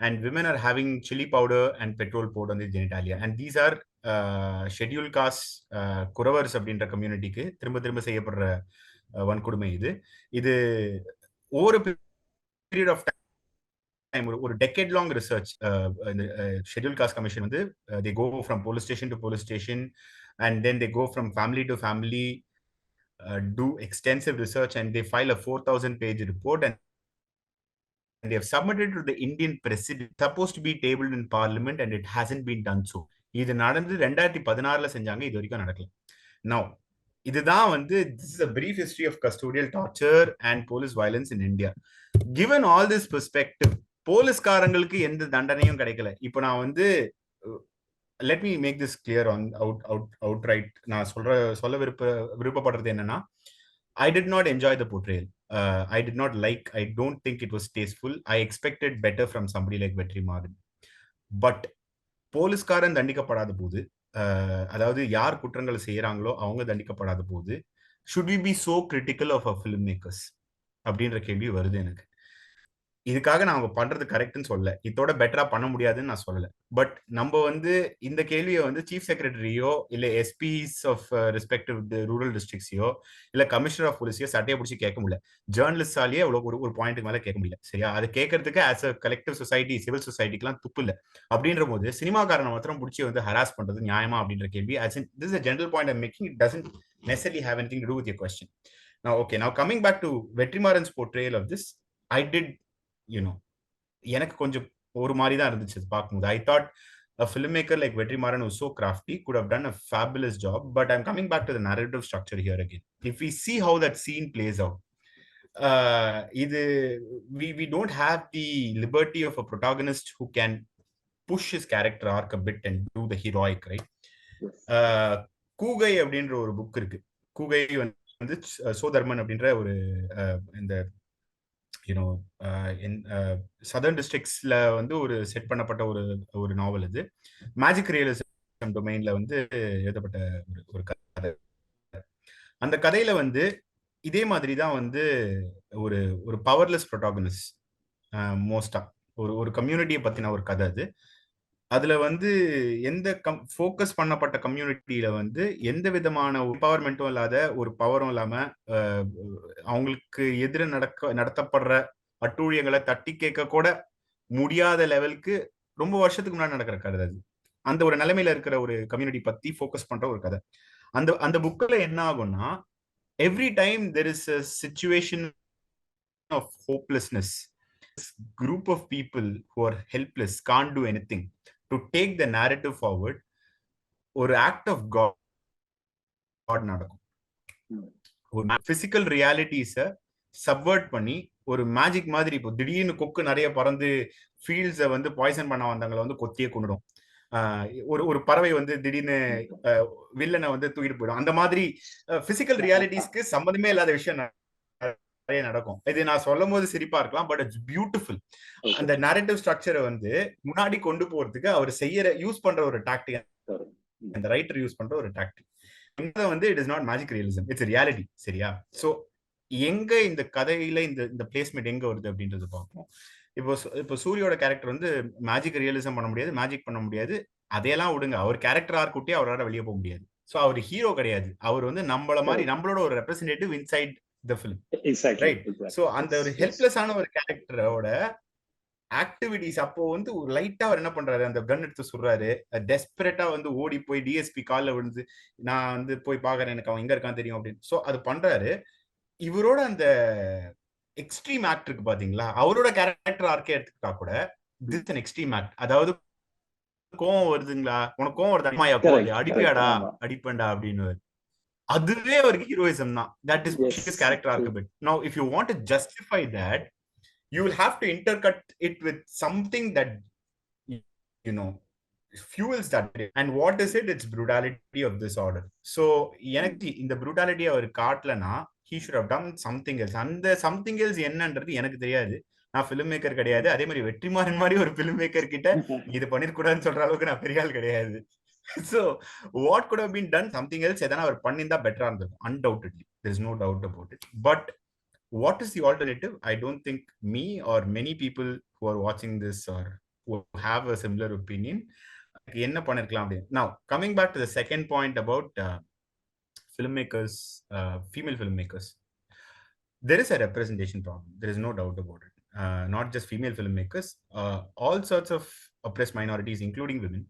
and women are having chili powder and petrol poured on their genitalia. And these are schedule caste Kuravars அப்படின்ற கம்யூனிட்டிக்கு திரும்ப செய்யப்படுற வன்கொடுமை இது over a period of time, ஒரு decade long research, இந்த scheduled caste commission வந்து they go from police station to police station, and then they go from family to family, do extensive research, and they file a 4,000 page report, and they have submitted to the Indian president, supposed to be tabled in parliament, and it hasn't been done so. இது நடந்து 2016ல செஞ்சாங்க, இது வரைக்கும் நடக்கல. Now இதுதான் வந்து this is a brief history of custodial torture and police violence in India. Given all this perspective, போலீஸ்காரங்களுக்கு எந்த தண்டனையும் கிடைக்கல. இப்போ நான் வந்து let me make this clear on outright. நான் சொல்ல விருப்பப்படுறது என்னன்னா, I did not enjoy the portrayal. I did not like, I don't think it was tasteful. I expected better from somebody like Vetrimaaran. But போலீஸ்காரன் தண்டிக்கப்படாத போது, அதாவது யார் குற்றங்கள் செய்யறாங்களோ அவங்க தண்டிக்கப்படாத போது, should we be so critical of our filmmakers அப்படின்ற கேள்வி வருது எனக்கு. இதுக்காக நான் அவங்க பண்றது கரெக்ட்னு சொல்லல, இதோட பெட்டரா பண்ண முடியாதுன்னு நான் சொல்லல. பட் நம்ம வந்து இந்த கேள்வியை வந்து சீஃப் செக்ரட்டரியோ இல்ல எஸ்பிஸ் ஆஃப் ரெஸ்பெக்டிவ் ரூரல் டிஸ்ட்ரிக்ட்ஸையோ இல்ல கமிஷனர் ஆஃப் போலீஸையோ சட்டையை பிடிச்சி கேட்க முடியல. ஜேர்னலிஸ்டாலேயே அவ்வளவு ஒரு பாயிண்ட்டுக்கு மேல கேட்க முடியல. சரியா? அதை கேட்கறதுக்கு as a collective society, civil சொசைட்டிக்கெல்லாம் துப்பு இல்லை. அப்படின்ற போது சினிமாக்காரனை மாத்திரம் பிடிச்சி வந்து ஹராஸ் பண்றது நியாயமா அப்படின்ற கேள்வி, this is a general point I'm making. It doesn't necessarily have anything to do with your question. Now coming back to Vetrimaaran's portrayal of this, I did, எனக்கு கொஞ்சம் ஒரு மாதிரி தான் இருந்துச்சு பார்க்கும்போது. I thought a filmmaker like Vetrimaaran was so crafty, could have done a fabulous job. But I'm coming back to the narrative structure here again. If we see how that scene plays out, we don't have the liberty of a protagonist who can push his character arc a bit and do the heroic, right? கூகை அப்படின்ற ஒரு book இருக்கு. கூகை வந்து சோதர்மன் அப்படின்ற ஒரு இந்த southern டிஸ்ட்ரிக்ட்ஸ்ல வந்து ஒரு set பண்ணப்பட்ட ஒரு நாவல். இது மேஜிக் ரியலிசம் டொமைன்ல வந்து எழுதப்பட்ட ஒரு கதை. அந்த கதையில வந்து இதே மாதிரி தான் வந்து ஒரு பவர்லெஸ் ப்ரோட்டாகனிஸ்ட், மோஸ்டா ஒரு கம்யூனிட்டியை பத்தின ஒரு கதை. அதுல வந்து எந்த ஃபோக்கஸ் பண்ணப்பட்ட கம்யூனிட்டியில வந்து எந்த விதமான எம்பவர்மெண்ட்டும் இல்லாத, ஒரு பவரும் இல்லாம, அவங்களுக்கு எதிர நடத்தப்படுற அட்டூழியங்களை தட்டி கேட்க கூட முடியாத லெவலுக்கு ரொம்ப வருஷத்துக்கு முன்னாடி நடக்கிற கதை அது. அந்த ஒரு நிலைமையில இருக்கிற ஒரு கம்யூனிட்டி பத்தி ஃபோக்கஸ் பண்ற ஒரு கதை. அந்த புக்ல என்ன ஆகும்னா, every time there is a situation of hopelessness. This group of people who are helpless, can't do anything. To take the narrative forward, ஒரு act of God நடக்கும். ஒரு பிசிக்கல் ரியாலிட்டிஸை சப்வர்ட் பண்ணி ஒரு மேஜிக் மாதிரி, இப்போ திடீர்னு கொக்கு நிறைய பறந்து ஃபீல்ட்ஸை வந்து பாய்சன் பண்ண வந்தவங்களை வந்து கொத்தியே கொண்டுடும். ஒரு பறவை வந்து திடீர்னு வில்லனை வந்து தூக்கிட்டு போயிடும். அந்த மாதிரி பிசிக்கல் ரியாலிட்டிஸ்க்கு சம்மந்தமே இல்லாத விஷயம் நிறைய நடக்கும். இது நான் சொல்லும் போது சிரிப்பா இருக்கலாம், பட் இட்ஸ் பியூட்டிஃபுல். அந்த நரேட்டிவ் ஸ்ட்ரக்சரை வந்து முன்னாடி கொண்டு போறதுக்கு அவர் யூஸ் பண்ற ஒரு டாக்டிக், அந்த ரைட்டர் யூஸ் பண்ற ஒரு டாக்டிக் வந்து it is not magic realism, it's reality. சரியா? சோ எங்க இந்த கதையில இந்த பிளேஸ்மெண்ட் எங்க வருது அப்படின்றது பார்ப்போம். இப்போ சூரியோட கேரக்டர் வந்து மேஜிக் ரியலிசம் பண்ண முடியாது, மேஜிக் பண்ண முடியாது, அதையெல்லாம் விடுங்க. அவர் கேரக்டர் ஆர்க்குட்டே அவரால் வெளியே போக முடியாது. சோ அவர் ஹீரோ கிடையாது, அவர் வந்து நம்மளோட ஒரு representative inside the film. Exactly. Right. So அந்த ஒரு ஹெல்ப்லெஸ்ஸான ஒரு கேரக்டரோட ஆக்டிவிட்டிஸ் அப்போ வந்து ஒரு லைட்டா அவர் என்ன பண்றாரு, அந்த கன் எடுத்து சுடுறாரு, டெஸ்பரேட்டா வந்து ஓடி போய் டிஎஸ்பி கால்ல விழுந்து நான் வந்து போய் பாக்குறேன், எனக்கு அவன் எங்க இருக்கான்னு தெரியும் அப்படின்னு. சோ அது பண்றாரு. இவரோட அந்த எக்ஸ்ட்ரீம் ஆக்ட் இருக்கு பாத்தீங்களா, அவரோட கேரக்டர் ஆர்க்கே எடுத்துக்கிட்டா கூட திஸ் an எக்ஸ்ட்ரீம் ஆக்ட். அதாவது கோவம் வருதுங்களா, உனக்கு கோவம் வருதா, அடிப்பியாடா, அடிப்பேன்டா அப்படின்னு. அதுவே அவருக்கு ஹீரோயிசம் தான். That is his character arc a bit. Now if you want to justify that, you will have to intercut it with something that fuels that. And what is it? It's brutality of this order. So எனக்கு இந்த brutality our காட்டலனா he should have done something else. அந்த something else என்னன்றது எனக்கு தெரியாது, நான் film maker கிடையாது. அதே மாதிரி வெற்றிமாறன் மாதிரி ஒரு ஃபிலிம் மேக்கர் கிட்ட இது பண்ணிருக்கூடாதுன்னு சொல்ற அளவுக்கு நான் பெரிய ஆள் கிடையாது. So what could have been done, something else எதனா அவர் பண்ணிருந்தா பெட்டரா இருந்திருக்கும். Undoubtedly, there is no doubt about it. But what is the alternative? I don't think me or many people who are watching this or who have a similar opinion என்ன பண்ணிருக்கலாம் அப்படி. Now coming back to the second point about filmmakers, female filmmakers. there is a representation problem. There is no doubt about it. Not just female filmmakers, all sorts of oppressed minorities, including women,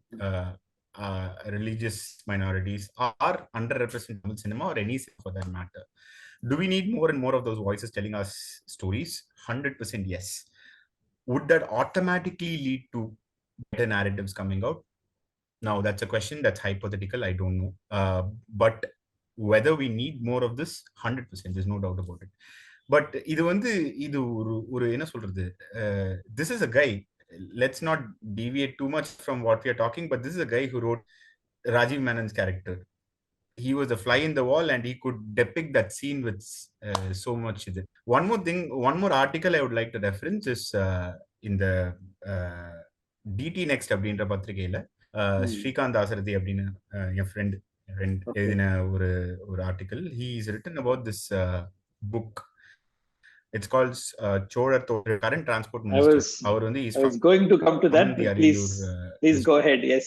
religious minorities, are underrepresented in Tamil cinema or any cinema for that matter. Do we need more and more of those voices telling us stories? 100% yes. Would that automatically lead to better narratives coming out? Now, that's a question that's hypothetical. I don't know. But whether we need more of this, 100%, there's no doubt about it. But இது வந்து இது ஒரு ஒரு என்ன சொல்றது, this is a guy, let's not deviate too much from what we are talking, but this is a guy who wrote Rajiv Menon's character. He was a fly in the wall and he could depict that scene with so much. One more thing, one more article I would like to reference is in the DT Next அப்படின்ற பத்திரிகையில ஸ்ரீகாந்த் ஆசரதி அப்படின்னு என் friend எழுதின ஒரு ஒரு article. he is written about this book. It's called Chola Thoda, current transport minister. I was going to come to that, but please go ahead. Yes.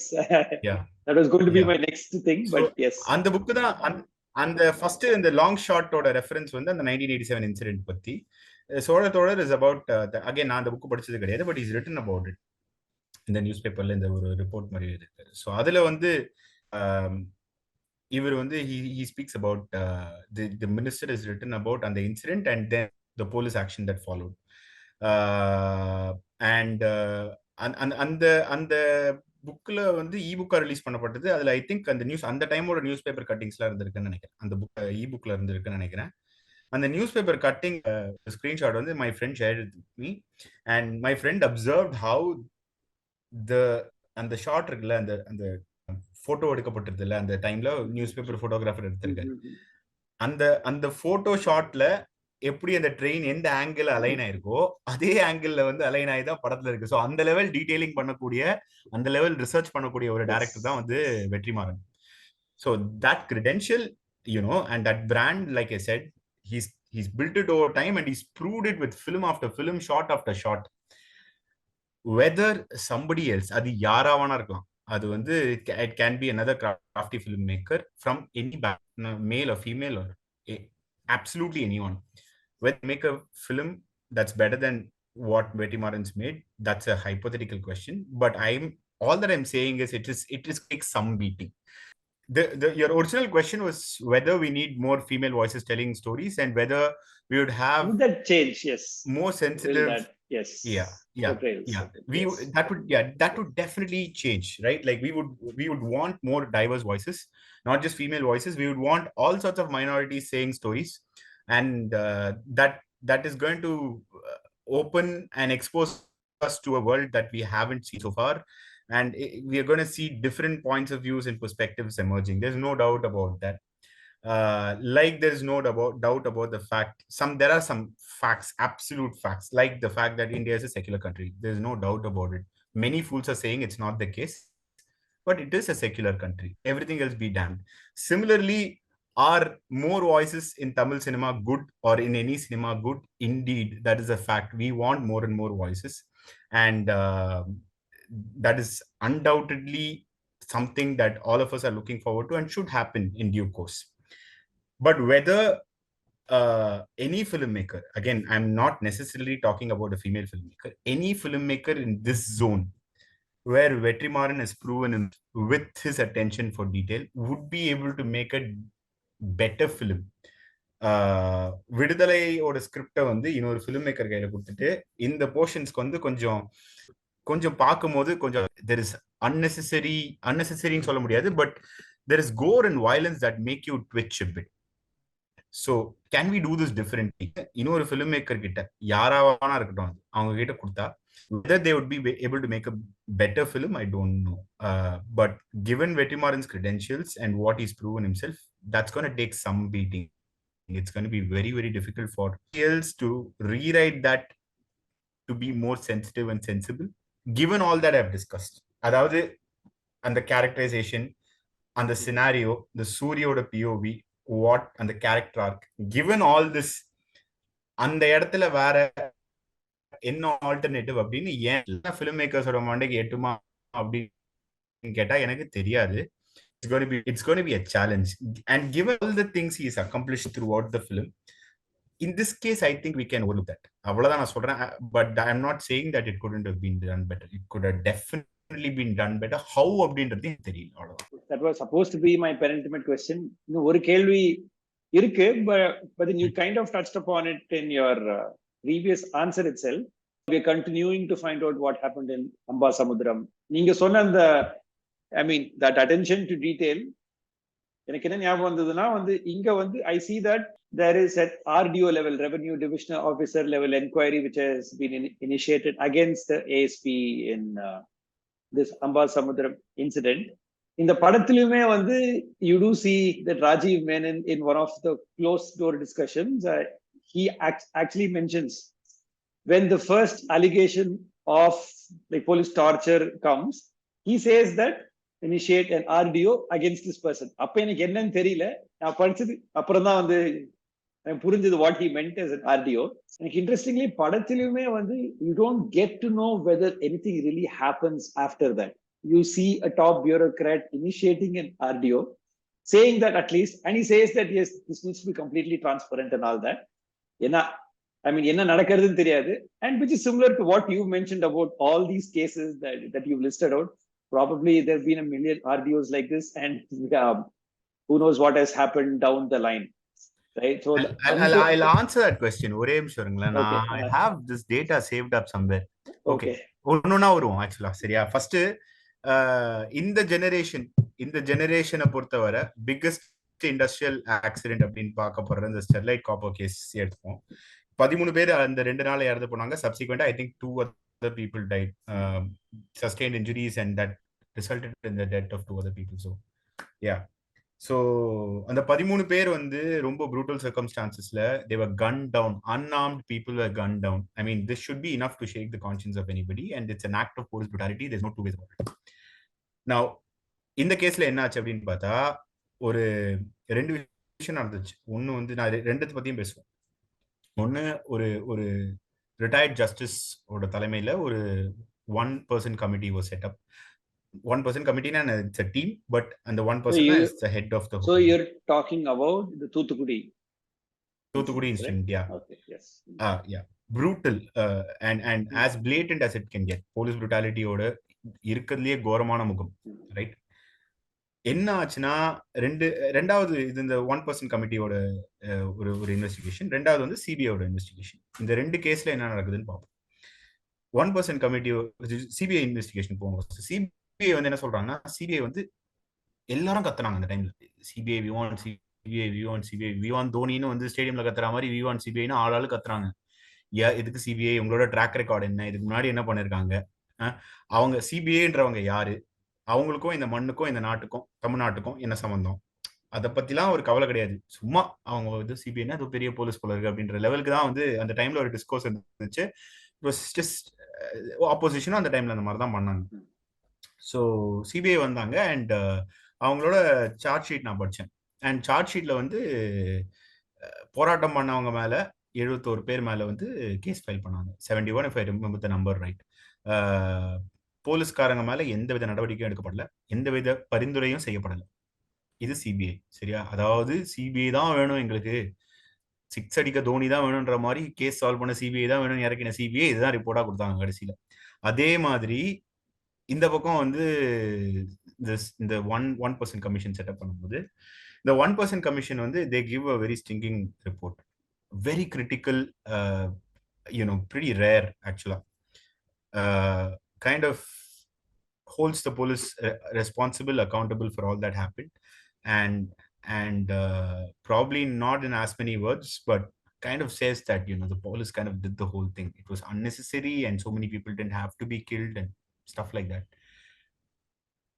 Yeah. That was going to be my next thing, but so, yes. அந்த book தான் அந்த first இந்த long shot ஓட reference வந்து அந்த 1987 incident பத்தி. Chola Thoda is about again நான் அந்த book படிச்சது கிடையாது, but he's written about it இந்த நியூஸ்பேப்பர்ல இந்த ஒரு ரிப்போர்ட் மாதிரி இருக்கு. ஸோ அதுல வந்து இவர் வந்து he speaks about the minister is written about அந்த incident and then the police action that followed. And அந்த புக்ல வந்து இ-புக்கா ரிலீஸ் பண்ணப்பட்டது. அதுல ஐ திங்க் அந்த நியூஸ் அந்த டைமோட நியூஸ் பேப்பர் கட்டிங்ஸ்லாம் இருந்திருக்குன்னு நினைக்கிறேன். அந்த புக் இ-புக்ல இருந்திருக்குன்னு நினைக்கிறேன். அந்த நியூஸ் பேப்பர் கட்டிங் ஸ்கிரீன்ஷாட் வந்து my friend shared with me and my friend observed how அந்த ஷாட் இருக்குல்ல, அந்த அந்த போட்டோ எடுக்கப்பட்டது இல்ல, அந்த டைம்ல நியூஸ் பேப்பர் போட்டோகிராஃபர் எடுத்திருக்காரு. அந்த அந்த போட்டோ ஷாட்ல எப்படி அந்த ட்ரெயின் எந்த ஆங்கிள் அலைன் ஆயிருக்கோ அதே ஆங்கிள் வந்து அலைன் ஆகி தான் படத்துல இருக்கு. ஸோ அந்த லெவல் டீடைலிங் பண்ணக்கூடிய, அந்த லெவல் ரிசர்ச் பண்ணக்கூடிய ஒரு டைரக்டர் தான் வந்து Vetrimaaran. So that credential, and that brand, like I said, he's built it over time and he's proved it with film after film, shot after shot. Whether somebody else, அது யாராவானா இருக்கலாம், அது வந்து it can be another crafty filmmaker from any background, male or female or absolutely anyone. When make a film that's better than what Vetrimaran's made, that's a hypothetical question. But all that I'm saying is it is like some beating. Your original question was whether we need more female voices telling stories and whether we would have would that change? Yes, more sensitive. Yes. Yeah. That would definitely change, right? Like we would want more diverse voices, not just female voices. We would want all sorts of minorities saying stories, and that is going to open and expose us to a world that we haven't seen so far, and we are going to see different points of views and perspectives emerging. There's no doubt about that. Like there is no doubt about the fact, there are some facts, absolute facts, like the fact that India is a secular country. There's no doubt about it. Many fools are saying it's not the case, but it is a secular country. Everything else be damned. Similarly, are more voices in Tamil cinema good, or in any cinema good? Indeed, that is a fact. We want more and more voices, and that is undoubtedly something that all of us are looking forward to and should happen in due course. But whether any filmmaker, again, I'm not necessarily talking about a female filmmaker, any filmmaker in this zone where Vetrimaran has proven with his attention for detail would be able to make a better film. விடுதலையோட ஸ்கிரிப்டை வந்து இன்னொரு film maker கையில கொடுத்துட்டு இந்த போர்ஷன்ஸ்க்கு வந்து கொஞ்சம் கொஞ்சம் பார்க்கும்போது கொஞ்சம் there is unnecessaryன்னு சொல்ல முடியாது, but there is gore and violence that make you twitch a bit. So can we do this differently? இன்னொரு ஃபிலிம் மேக்கர் கிட்ட யாராவானா இருக்கட்டும், அவங்க கிட்ட கொடுத்தா whether they would be able to make a better film, I don't know. But given Vetrimaran's credentials and what he's proven himself, that's going to take some beating. It's going to be very, very difficult for else to rewrite that to be more sensitive and sensible, given all that I've discussed. அதாவது அந்த characterization, அந்த scenario, the Sooriயோட POV, what and the character arc, given all this, அந்த இடத்துல வேற என்ன alternative அப்படின்னு ஏன் film மேக்கர்ஸோட மண்டைக்கு எட்டுமா அப்படின்னு கேட்டா எனக்கு தெரியாது. It's going to be a challenge, and given all the things he's accomplished throughout the film, in this case, I think we can overlook that. அவ்வளவுதான் நான் சொல்றேன். But I'm not saying that it couldn't have been done better. It could have definitely been done better. How அப்படின்றது தெரியல, அவ்வளவுதான். That was supposed to be my penultimate question. இன்னும் ஒரு கேள்வி இருக்கு, but then you kind of touched upon it in your previous answer itself. We are continuing to find out what happened in Ambasamudram. நீங்க சொன்ன அந்த, I mean, that attention to detail, எனக்கு என்ன ஞாபகம் வந்ததுன்னா இங்க I see that there is at RDO level, revenue divisional officer level inquiry, which has been initiated against the ASP in this Ambasamudram incident. In the படத்திலுமே you do see that Rajiv Menon in one of the closed door discussions, he actually mentions when the first allegation of like police torture comes, he says that initiate an RDO against this person. அப்ப எனக்கு என்னன்னு தெரியல, நான் படிச்சது அப்புறம் தான் புரிஞ்சது what he meant as an RDO. எனக்கு interestingly படத்திலுமே you don't get to know whether anything really happens after that. You see a top bureaucrat initiating an RDO, saying that at least, and he says that yes, this needs to be completely transparent and all that. I mean, என்ன நடக்கிறதுன்னு தெரியாது. And which is similar to what you mentioned about all these cases that you've listed out. Probably there have been a million RDOs like this, and who knows what has happened down the line, right? So I'll answer that question. ஒரே நிமிஷம் இருங்களேன். I have this data saved up somewhere. Okay. ஒண்ணுனா வரும் ஆக்சுவலா. சரியா? First இந்த ஜெனரேஷனை பொறுத்தவரை biggest industrial accident அப்படின்னு பார்க்கப்படுற இந்த Sterlite copper case எடுப்போம். 13 பேர் அந்த 2 நாள் இறந்து போனாங்க. சப்சிக்வெண்டா I think 2 other people died, sustained injuries, and that resulted in the death of 2 other people. So yeah, so அந்த 13 பேர் ரொம்ப brutal circumstancesல they were gunned down. Unarmed people were gunned down. I mean, this should be enough to shake the conscience of anybody, and it's an act of police brutality. There's no two ways about it. Now இந்த கேஸ்ல என்ன ஆச்சு அப்படின்னு பார்த்தா ஒரு 2 விஷயம் நடந்துச்சு. ஒன்னு நான் ரெண்டுத்தை பத்தியும் பேசுவேன். ஒன்னு ஒரு ரிட்டையர்ட் ஜஸ்டிஸ் ஓட தலைமையில ஒரு 1-person committee was set up. 1-person committee, and it's a team, but and the 1 person is the head of the whole. So you're talking about the Thuthukudi incident, yeah. Okay, yes. Yeah, brutal, and as blatant as it can get. Police brutality oda இருக்கறதுலயே கோரமான முகம், right? என்ன ஆச்சுன்னா ரெண்டாவது இது இந்த 1-person கமிட்டியோட ஒரு investigation, ரெண்டாவது CBI ஓட இன்வெஸ்டிகேஷன். இந்த 2 கேஸ்ல என்ன நடக்குதுன்னு பார்ப்போம். 1-person கமிட்டி சிபிஐ இன்வெஸ்டிகேஷன் போவோம். சிபிஐ என்ன சொல்றாங்கன்னா, சிபிஐ எல்லாரும் கத்துறாங்க அந்த டைம்ல. சிபிஐ வி வாண்ட் தோனின்னு ஸ்டேடியம்ல கத்துற மாதிரி வி வாண்ட் சிபிஐன்னு ஆளாளு கத்துறாங்க. இதுக்கு சிபிஐ, உங்களோட ட்ராக் ரெக்கார்டு என்ன, இதுக்கு முன்னாடி என்ன பண்ணிருக்காங்க, அவங்க சிபிஐன்றவங்க யாரு, அவங்களுக்கும் இந்த மண்ணுக்கும் இந்த நாட்டுக்கும் தமிழ்நாட்டுக்கும் என்ன சம்பந்தம், அதை பத்திலாம் ஒரு கவலை கிடையாது. சும்மா அவங்க சிபிஐன்னா அது பெரிய போலீஸ் போல இருக்கு அப்படின்ற லெவலுக்கு தான் அந்த டைம்ல ஒரு டிஸ்கோர்ஸ் இருந்துச்சு. ஆப்போசிஷனும் அந்த டைம்ல அந்த மாதிரி தான் பண்ணாங்க. ஸோ சிபிஐ வந்தாங்க, அண்ட் அவங்களோட சார்ஜ் ஷீட் நான் படித்தேன். அண்ட் சார்ஜ் ஷீட்ல போராட்டம் பண்ணவங்க மேல 71 பேர் மேல கேஸ் ஃபைல் பண்ணாங்க. 71 if I remember the number right. போலீஸ்காரங்க மேல எந்தவித நடவடிக்கையும் எடுக்கப்படல, எந்தவித பரிந்துரையும் செய்யப்படல. இது சிபிஐ, சரியா? அதாவது சிபிஐ தான் வேணும் எங்களுக்கு, 6 அடிக்க தோனி தான் வேணும்ன்ற மாதிரி கேஸ் சால்வ் பண்ண சிபிஐ தான் வேணும்னு இறக்கின சிபிஐ இதுதான் ரிப்போர்ட்டா கொடுத்தாங்க கடைசியில. அதே மாதிரி இந்த பக்கம் இந்த 1-person கமிஷன் செட்டப் பண்ணும்போது இந்த 1-person commission they give a very stinging report, very critical, pretty rare actually, kind of holds the police responsible, accountable for all that happened, and probably not in as many words, but kind of says that the police kind of did the whole thing. It was unnecessary, and so many people didn't have to be killed and stuff like that.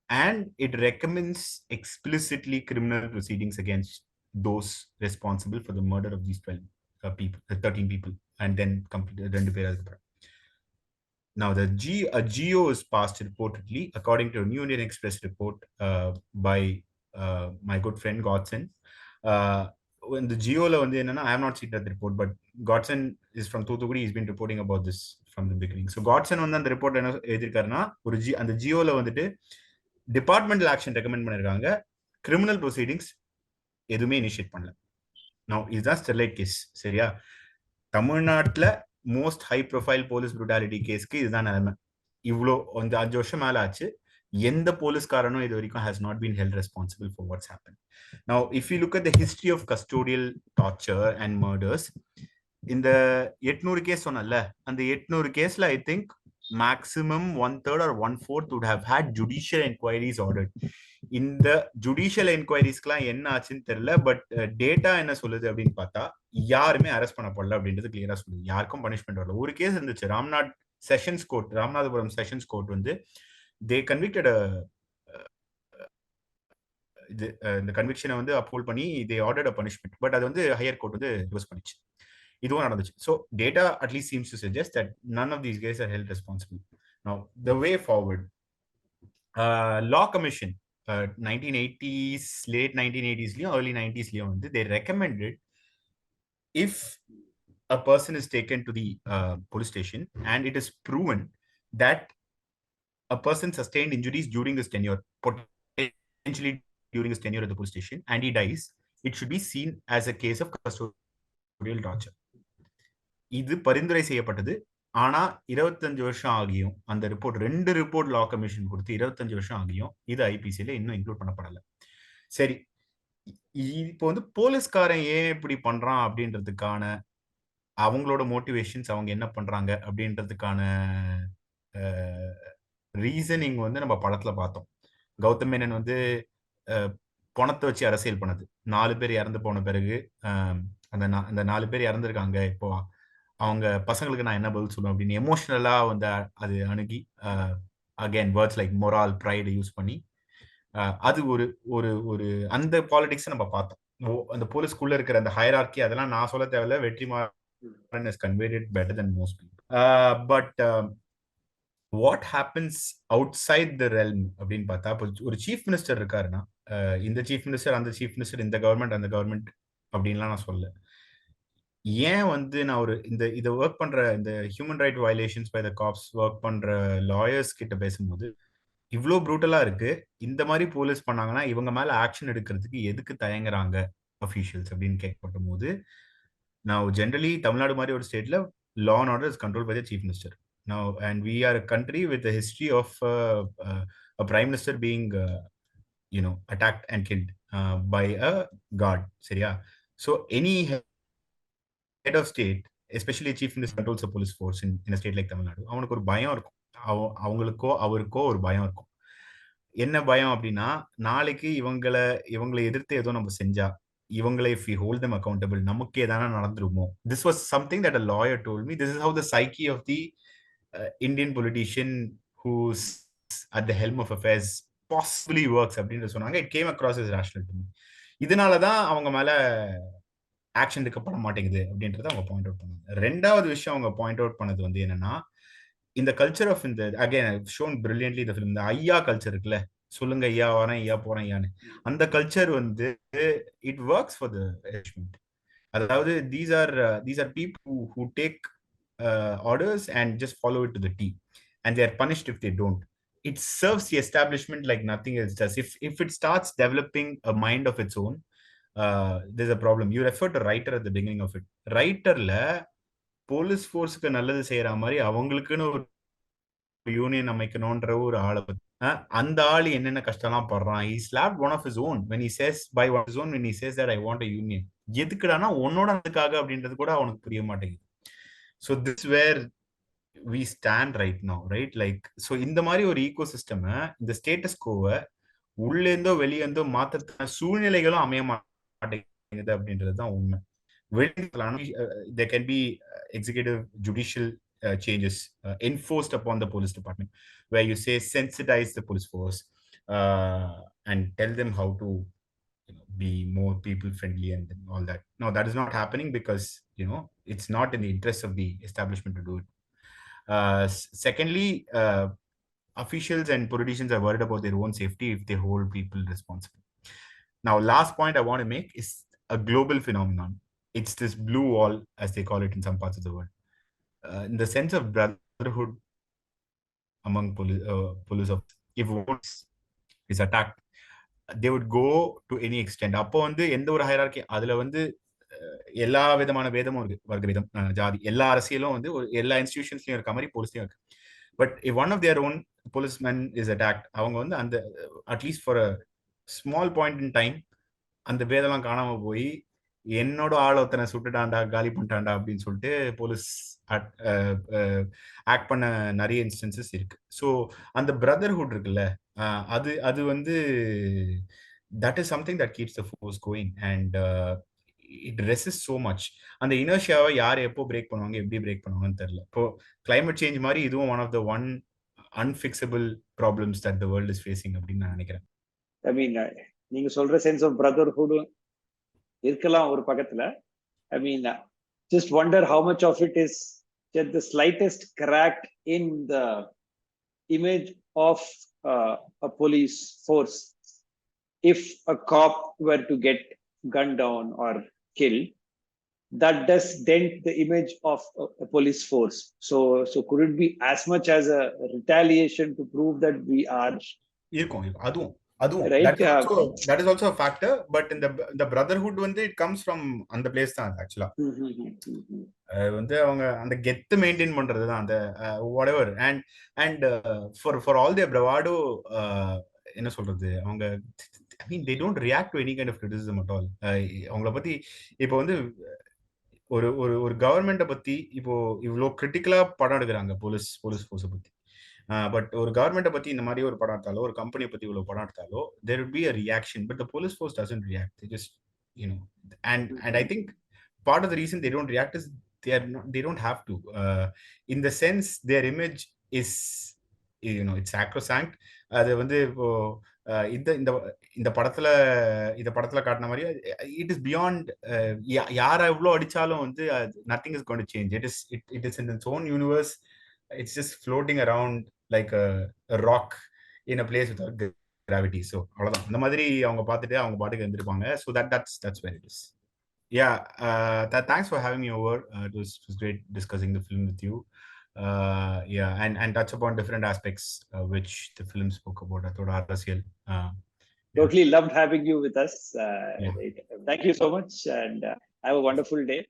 And it recommends explicitly criminal proceedings against those responsible for the murder of these 13 people, and then complete. Now, a GO is passed reportedly, according to a New Indian Express report by my good friend Godson. When the GO I have not seen that report, but Godson is from Thuthukudi. He's been reporting about this from the beginning. So Godson அந்த report என்ன எழுதிருக்காருன்னா, அந்த GOல departmental action recommend பண்ணிருக்காங்க, criminal proceedings எதுவுமே initiate பண்ணல. Now இதுதான் Sterlite case. சரியா? தமிழ்நாட்டுல most high profile police brutality கேஸ்க்கு இதுதான் நிலைமை. இவ்வளோ அந்த 5 வருஷம் மேல ஆச்சு. எந்த போலீஸ்காரனும் இது வரைக்கும் has not been held responsible for what's happened. Now if you look at the history of custodial torture and murders, இந்த 800 கேஸ் சொன்னல, அந்த 800 கேஸ்ல I think maximum 1/3 or 1/4 would have had judicial inquiries ordered. இந்த judicial என்கொயரிஸ்க்குலாம் என்ன ஆச்சுன்னு தெரியல. But data என்ன சொல்லுது அப்படின்னு பார்த்தா யாருமே அரெஸ்ட் பண்ணப்படல அப்படின்றது கிளியரா சொல்லுது. யாருக்கும் பனிஷ்மெண்ட் வரல. ஒரு கேஸ் இருந்துச்சு, ராமநாதபுரம் செஷன்ஸ் கோர்ட் வந்து தே கன்விக்டட் இது இந்த கன்விக்ஷனை வந்து அப்ஹோல்ட் பண்ணி தே ஆர்டர்ட் அ பனிஷ்மெண்ட். பட் அது வந்து ஹையர் கோர்ட் வந்து ரிவர்ஸ் பண்ணிச்சு. இதுவும் நடந்துச்சு. So data at least seems to suggest that none of these guys are held responsible. Now the way forward, law commission 1980s, late 1980s early 90s வந்து they recommended if a person is taken to the police station and it is proven that a person sustained injuries during his tenure, potentially during his tenure at the police station, and he dies, it should be seen as a case of custodial torture. இது பரிந்துரை செய்யப்பட்டது. ஆனா 25 வருஷம் ஆகியும் அந்த report 2 report லா commission கொடுத்து 25 வருஷம் ஆகியும் இது ஐபிசில இன்னும் இன்க்ளூட் பண்ணப்படல. சரி, இப்போ வந்து போலீஸ்காரன் ஏன் இப்படி பண்றான் அப்படின்றதுக்கான அவங்களோட மோட்டிவேஷன்ஸ், அவங்க என்ன பண்றாங்க அப்படின்றதுக்கான ரீசனிங் வந்து நம்ம படத்துல பார்த்தோம். கௌதம் மேனன் வந்து பணத்தை வச்சு அரசியல் பண்ணது. 4 பேர் இறந்து போன பிறகு அந்த 4 பேர் இறந்துருக்காங்க, இப்போ அவங்க பசங்களுக்கு நான் என்ன பதில் சொல்லுவேன் அப்படின்னு எமோஷனலா வந்து அது அணுகி again words like moral, pride use பண்ணி அது ஒரு ஒரு ஒரு அந்த பாலிடிக்ஸ் நம்ம பார்த்தோம். அந்த போலீஸ்குள்ள இருக்கிற அந்த ஹையரார்கி அதெல்லாம் நான் சொல்ல தேவையில்ல. Vetrimaaran has conveyed it better than most people. But what happens outside the realm அப்படின்னு பார்த்தா, ஒரு சீஃப் மினிஸ்டர் இருக்காருன்னா, இந்த சீஃப் மினிஸ்டர் அந்த சீஃப் மினிஸ்டர், இந்த கவர்மெண்ட் அந்த கவர்மெண்ட் அப்படின்லாம் நான் சொல்ல. ஏன் வந்து நான் ஒரு இதை ஒர்க் பண்ற இந்த human right violations by the cops work பண்ற லாயர்ஸ் கிட்ட பேசும்போது இவ்வளோ ப்ரூட்டலா இருக்கு, இந்த மாதிரி போலீஸ் பண்ணாங்கன்னா இவங்க மேல ஆக்ஷன் எடுக்கிறதுக்கு எதுக்கு தயங்குறாங்க அஃபீஷியல்ஸ் அப்படின்னு கேட்கப்பட்ட போது, நான் ஜென்ரலி தமிழ்நாடு மாதிரி ஒரு ஸ்டேட்ல law and order is control by the chief minister. Now, and we are a country with a history of a prime minister being attacked and killed by a guard. சரியா? So any head of state, especially chief minister controls the police force in a state like Tamil Nadu, அவனுக்கு ஒரு பயம் இருக்கும். அவருக்கோ ஒரு பயம் இருக்கும். என்ன பயம் அப்படின்னா, நாளைக்கு இவங்களை எதிர்த்து ஏதோ நம்ம செஞ்சா, இவங்களை if we hold them accountable, நமக்கு ஏதான நடந்துருமோ. This was something that a lawyer told me. This is how the psyche of the Indian politician who's at the helm of affairs possibly works அப்படின்னு சொன்னாங்க. It came across as rational to me. இதனாலதான் அவங்க மேல action எடுக்கப்பட மாட்டேங்குது அப்படின்றத அவங்க point out பண்ணாங்க. 2வது விஷயம் அவங்க பாயிண்ட் அவுட் பண்ணது வந்து என்னன்னா, இந்த கல்ச்சர் ஆஃப் இந்த அகைன் ஷோன் பிரில்லியன்ட்லி இந்த ஃபிலிம், இந்த ஐயா கல்ச்சர் இருக்குல்ல, சொல்லுங்க ஐயா வரேன், ஐயா போறேன், ஐயான்னு, அந்த கல்ச்சர் வந்து it works for the establishment. அதாவது these are people who take orders and just follow it to the T, and they are punished if they don't. It serves the establishment like nothing else does. If it starts developing a mind of its own, there's a problem. You referred to writer at the beginning of it. ரைட்டர்ல police ஃபோர்ஸுக்கு நல்லது செய்யற மாதிரி அவங்களுக்குன்னு ஒரு union அமைக்கணும்ன்ற ஒரு ஆளை பத்தி, அந்த ஆள் என்னென்ன கஷ்டம்லாம் படுறான். he slapped one of his own when he says that I want a union. எதுக்குடானா உன்னோட அதுக்காக அப்படின்றது கூட அவனுக்கு புரிய மாட்டேங்குது. so this is where we stand right now, right? Like, so இந்த மாதிரி ஒரு ஈகோ சிஸ்டம், இந்த ஸ்டேட்டஸ் கோவை உள்ளேந்தோ வெளியேந்தோ மாத்த சூழ்நிலைகளும் அமைய மாட்டேங்குது அப்படின்றதுதான் உண்மை. there can be executive judicial changes enforced upon the police department, where you say sensitize the police force and tell them how to be more people friendly and all that. No, that is not happening because it's not in the interest of the establishment to do it. Secondly, officials and politicians are worried about their own safety if they hold people responsible. Now, last point I want to make is a global phenomenon. It's this blue wall, as they call it in some parts of the world. In the sense of brotherhood among police officers, if one is attacked, they would go to any extent. அப்போ வந்து எந்த ஒரு hierarchy, அதுல வந்து எல்லா விதமான வேதமும் இருக்கு, வர்க்க வேதம், ஜாதி, எல்லா அரசியலும் வந்து எல்லா இன்ஸ்டிடியூஷன்ஸ்லயும் இருக்க மாதிரி போலீஸ்லயும் இருக்கு. But if one of their own policeman is attacked, அவங்க வந்து அந்த at least for a small point in time அந்த வேதெல்லாம் காணாம போய் என்னோட ஆள் ஒருத்தனை சுட்டுட்டான்டா, காலி பண்ணிட்டான்டா அப்படின்னு சொல்லிட்டு போலீஸ் ஆக்ட் பண்ண நிறைய இன்ஸ்டன்சஸ் இருக்கு. ஸோ அந்த பிரதர்ஹுட் இருக்குல்ல, அது அது வந்து that is something that keeps the force going and it resist so much. அந்த இனர்ஷியாவை யார் எப்போ பிரேக் பண்ணுவாங்க, எப்படி பிரேக் பண்ணுவாங்கன்னு தெரியல. இப்போ கிளைமேட் சேஞ்ச் மாதிரி இதுவும் one of the unfixable problems that the world is facing அப்படின்னு நான் நினைக்கிறேன். ஐ மீன் நீங்க சொல்ற சென்ஸ் ஆஃப் பிரதர்ஹுட் இருக்கலாம் ஒரு பக்கத்துல. ஐ மீன் just wonder how much of it is just the slightest crack in the image of a police force. If a cop were to get gunned down or killed, that does dent the image of a police force. So could it be as much as a retaliation to prove that we are அதுவும் right? That is also a factor, but in the brotherhood வந்து it comes from அந்த place தான் ஆக்சுவலா. வந்து அவங்க அந்த கெத்து maintain பண்றதுதான் அந்த whatever and for all their bravado, என்ன சொல்றது, அவங்க I mean they don't react to any kind of criticism at all. அவங்கள பத்தி இப்போ வந்து ஒரு ஒரு கவர்மெண்ட்டை பத்தி இப்போ இவ்வளோ கிரிட்டிக்கலா படம் எடுக்கிறாங்க போலீஸ் ஃபோர்ஸை பத்தி. பட் ஒரு கவர்மெண்ட்டை பத்தி இந்த மாதிரி ஒரு படம் எடுத்தாலோ, ஒரு கம்பெனியை பத்தி இவ்வளவு படம் எடுத்தாலோ, there would be a reaction, but the police force doesn't react. They just, you know, and I think part of the reason they don't react is they don't have to. In the sense their image is, you know, it's sacrosanct. அது வந்து இப்போ இந்த படத்துல காட்டின மாதிரி it is beyond. யாரை எவ்வளோ அடிச்சாலும் வந்து nothing is going to change. It is in its own universe. It's just floating around like a rock in a place without gravity. So அவ்வளவுதான், அந்த மாதிரி அவங்க பார்த்துட்டு அவங்க பாட்டுக்கு இருந்திருப்பாங்க. So that's where it is. Yeah, thanks for having me over. It was great discussing the film with you. Yeah, and touch upon different aspects which the film spoke about. அதோட அரசியல். Totally loved having you with us. Right. Thank you so much and have a wonderful day.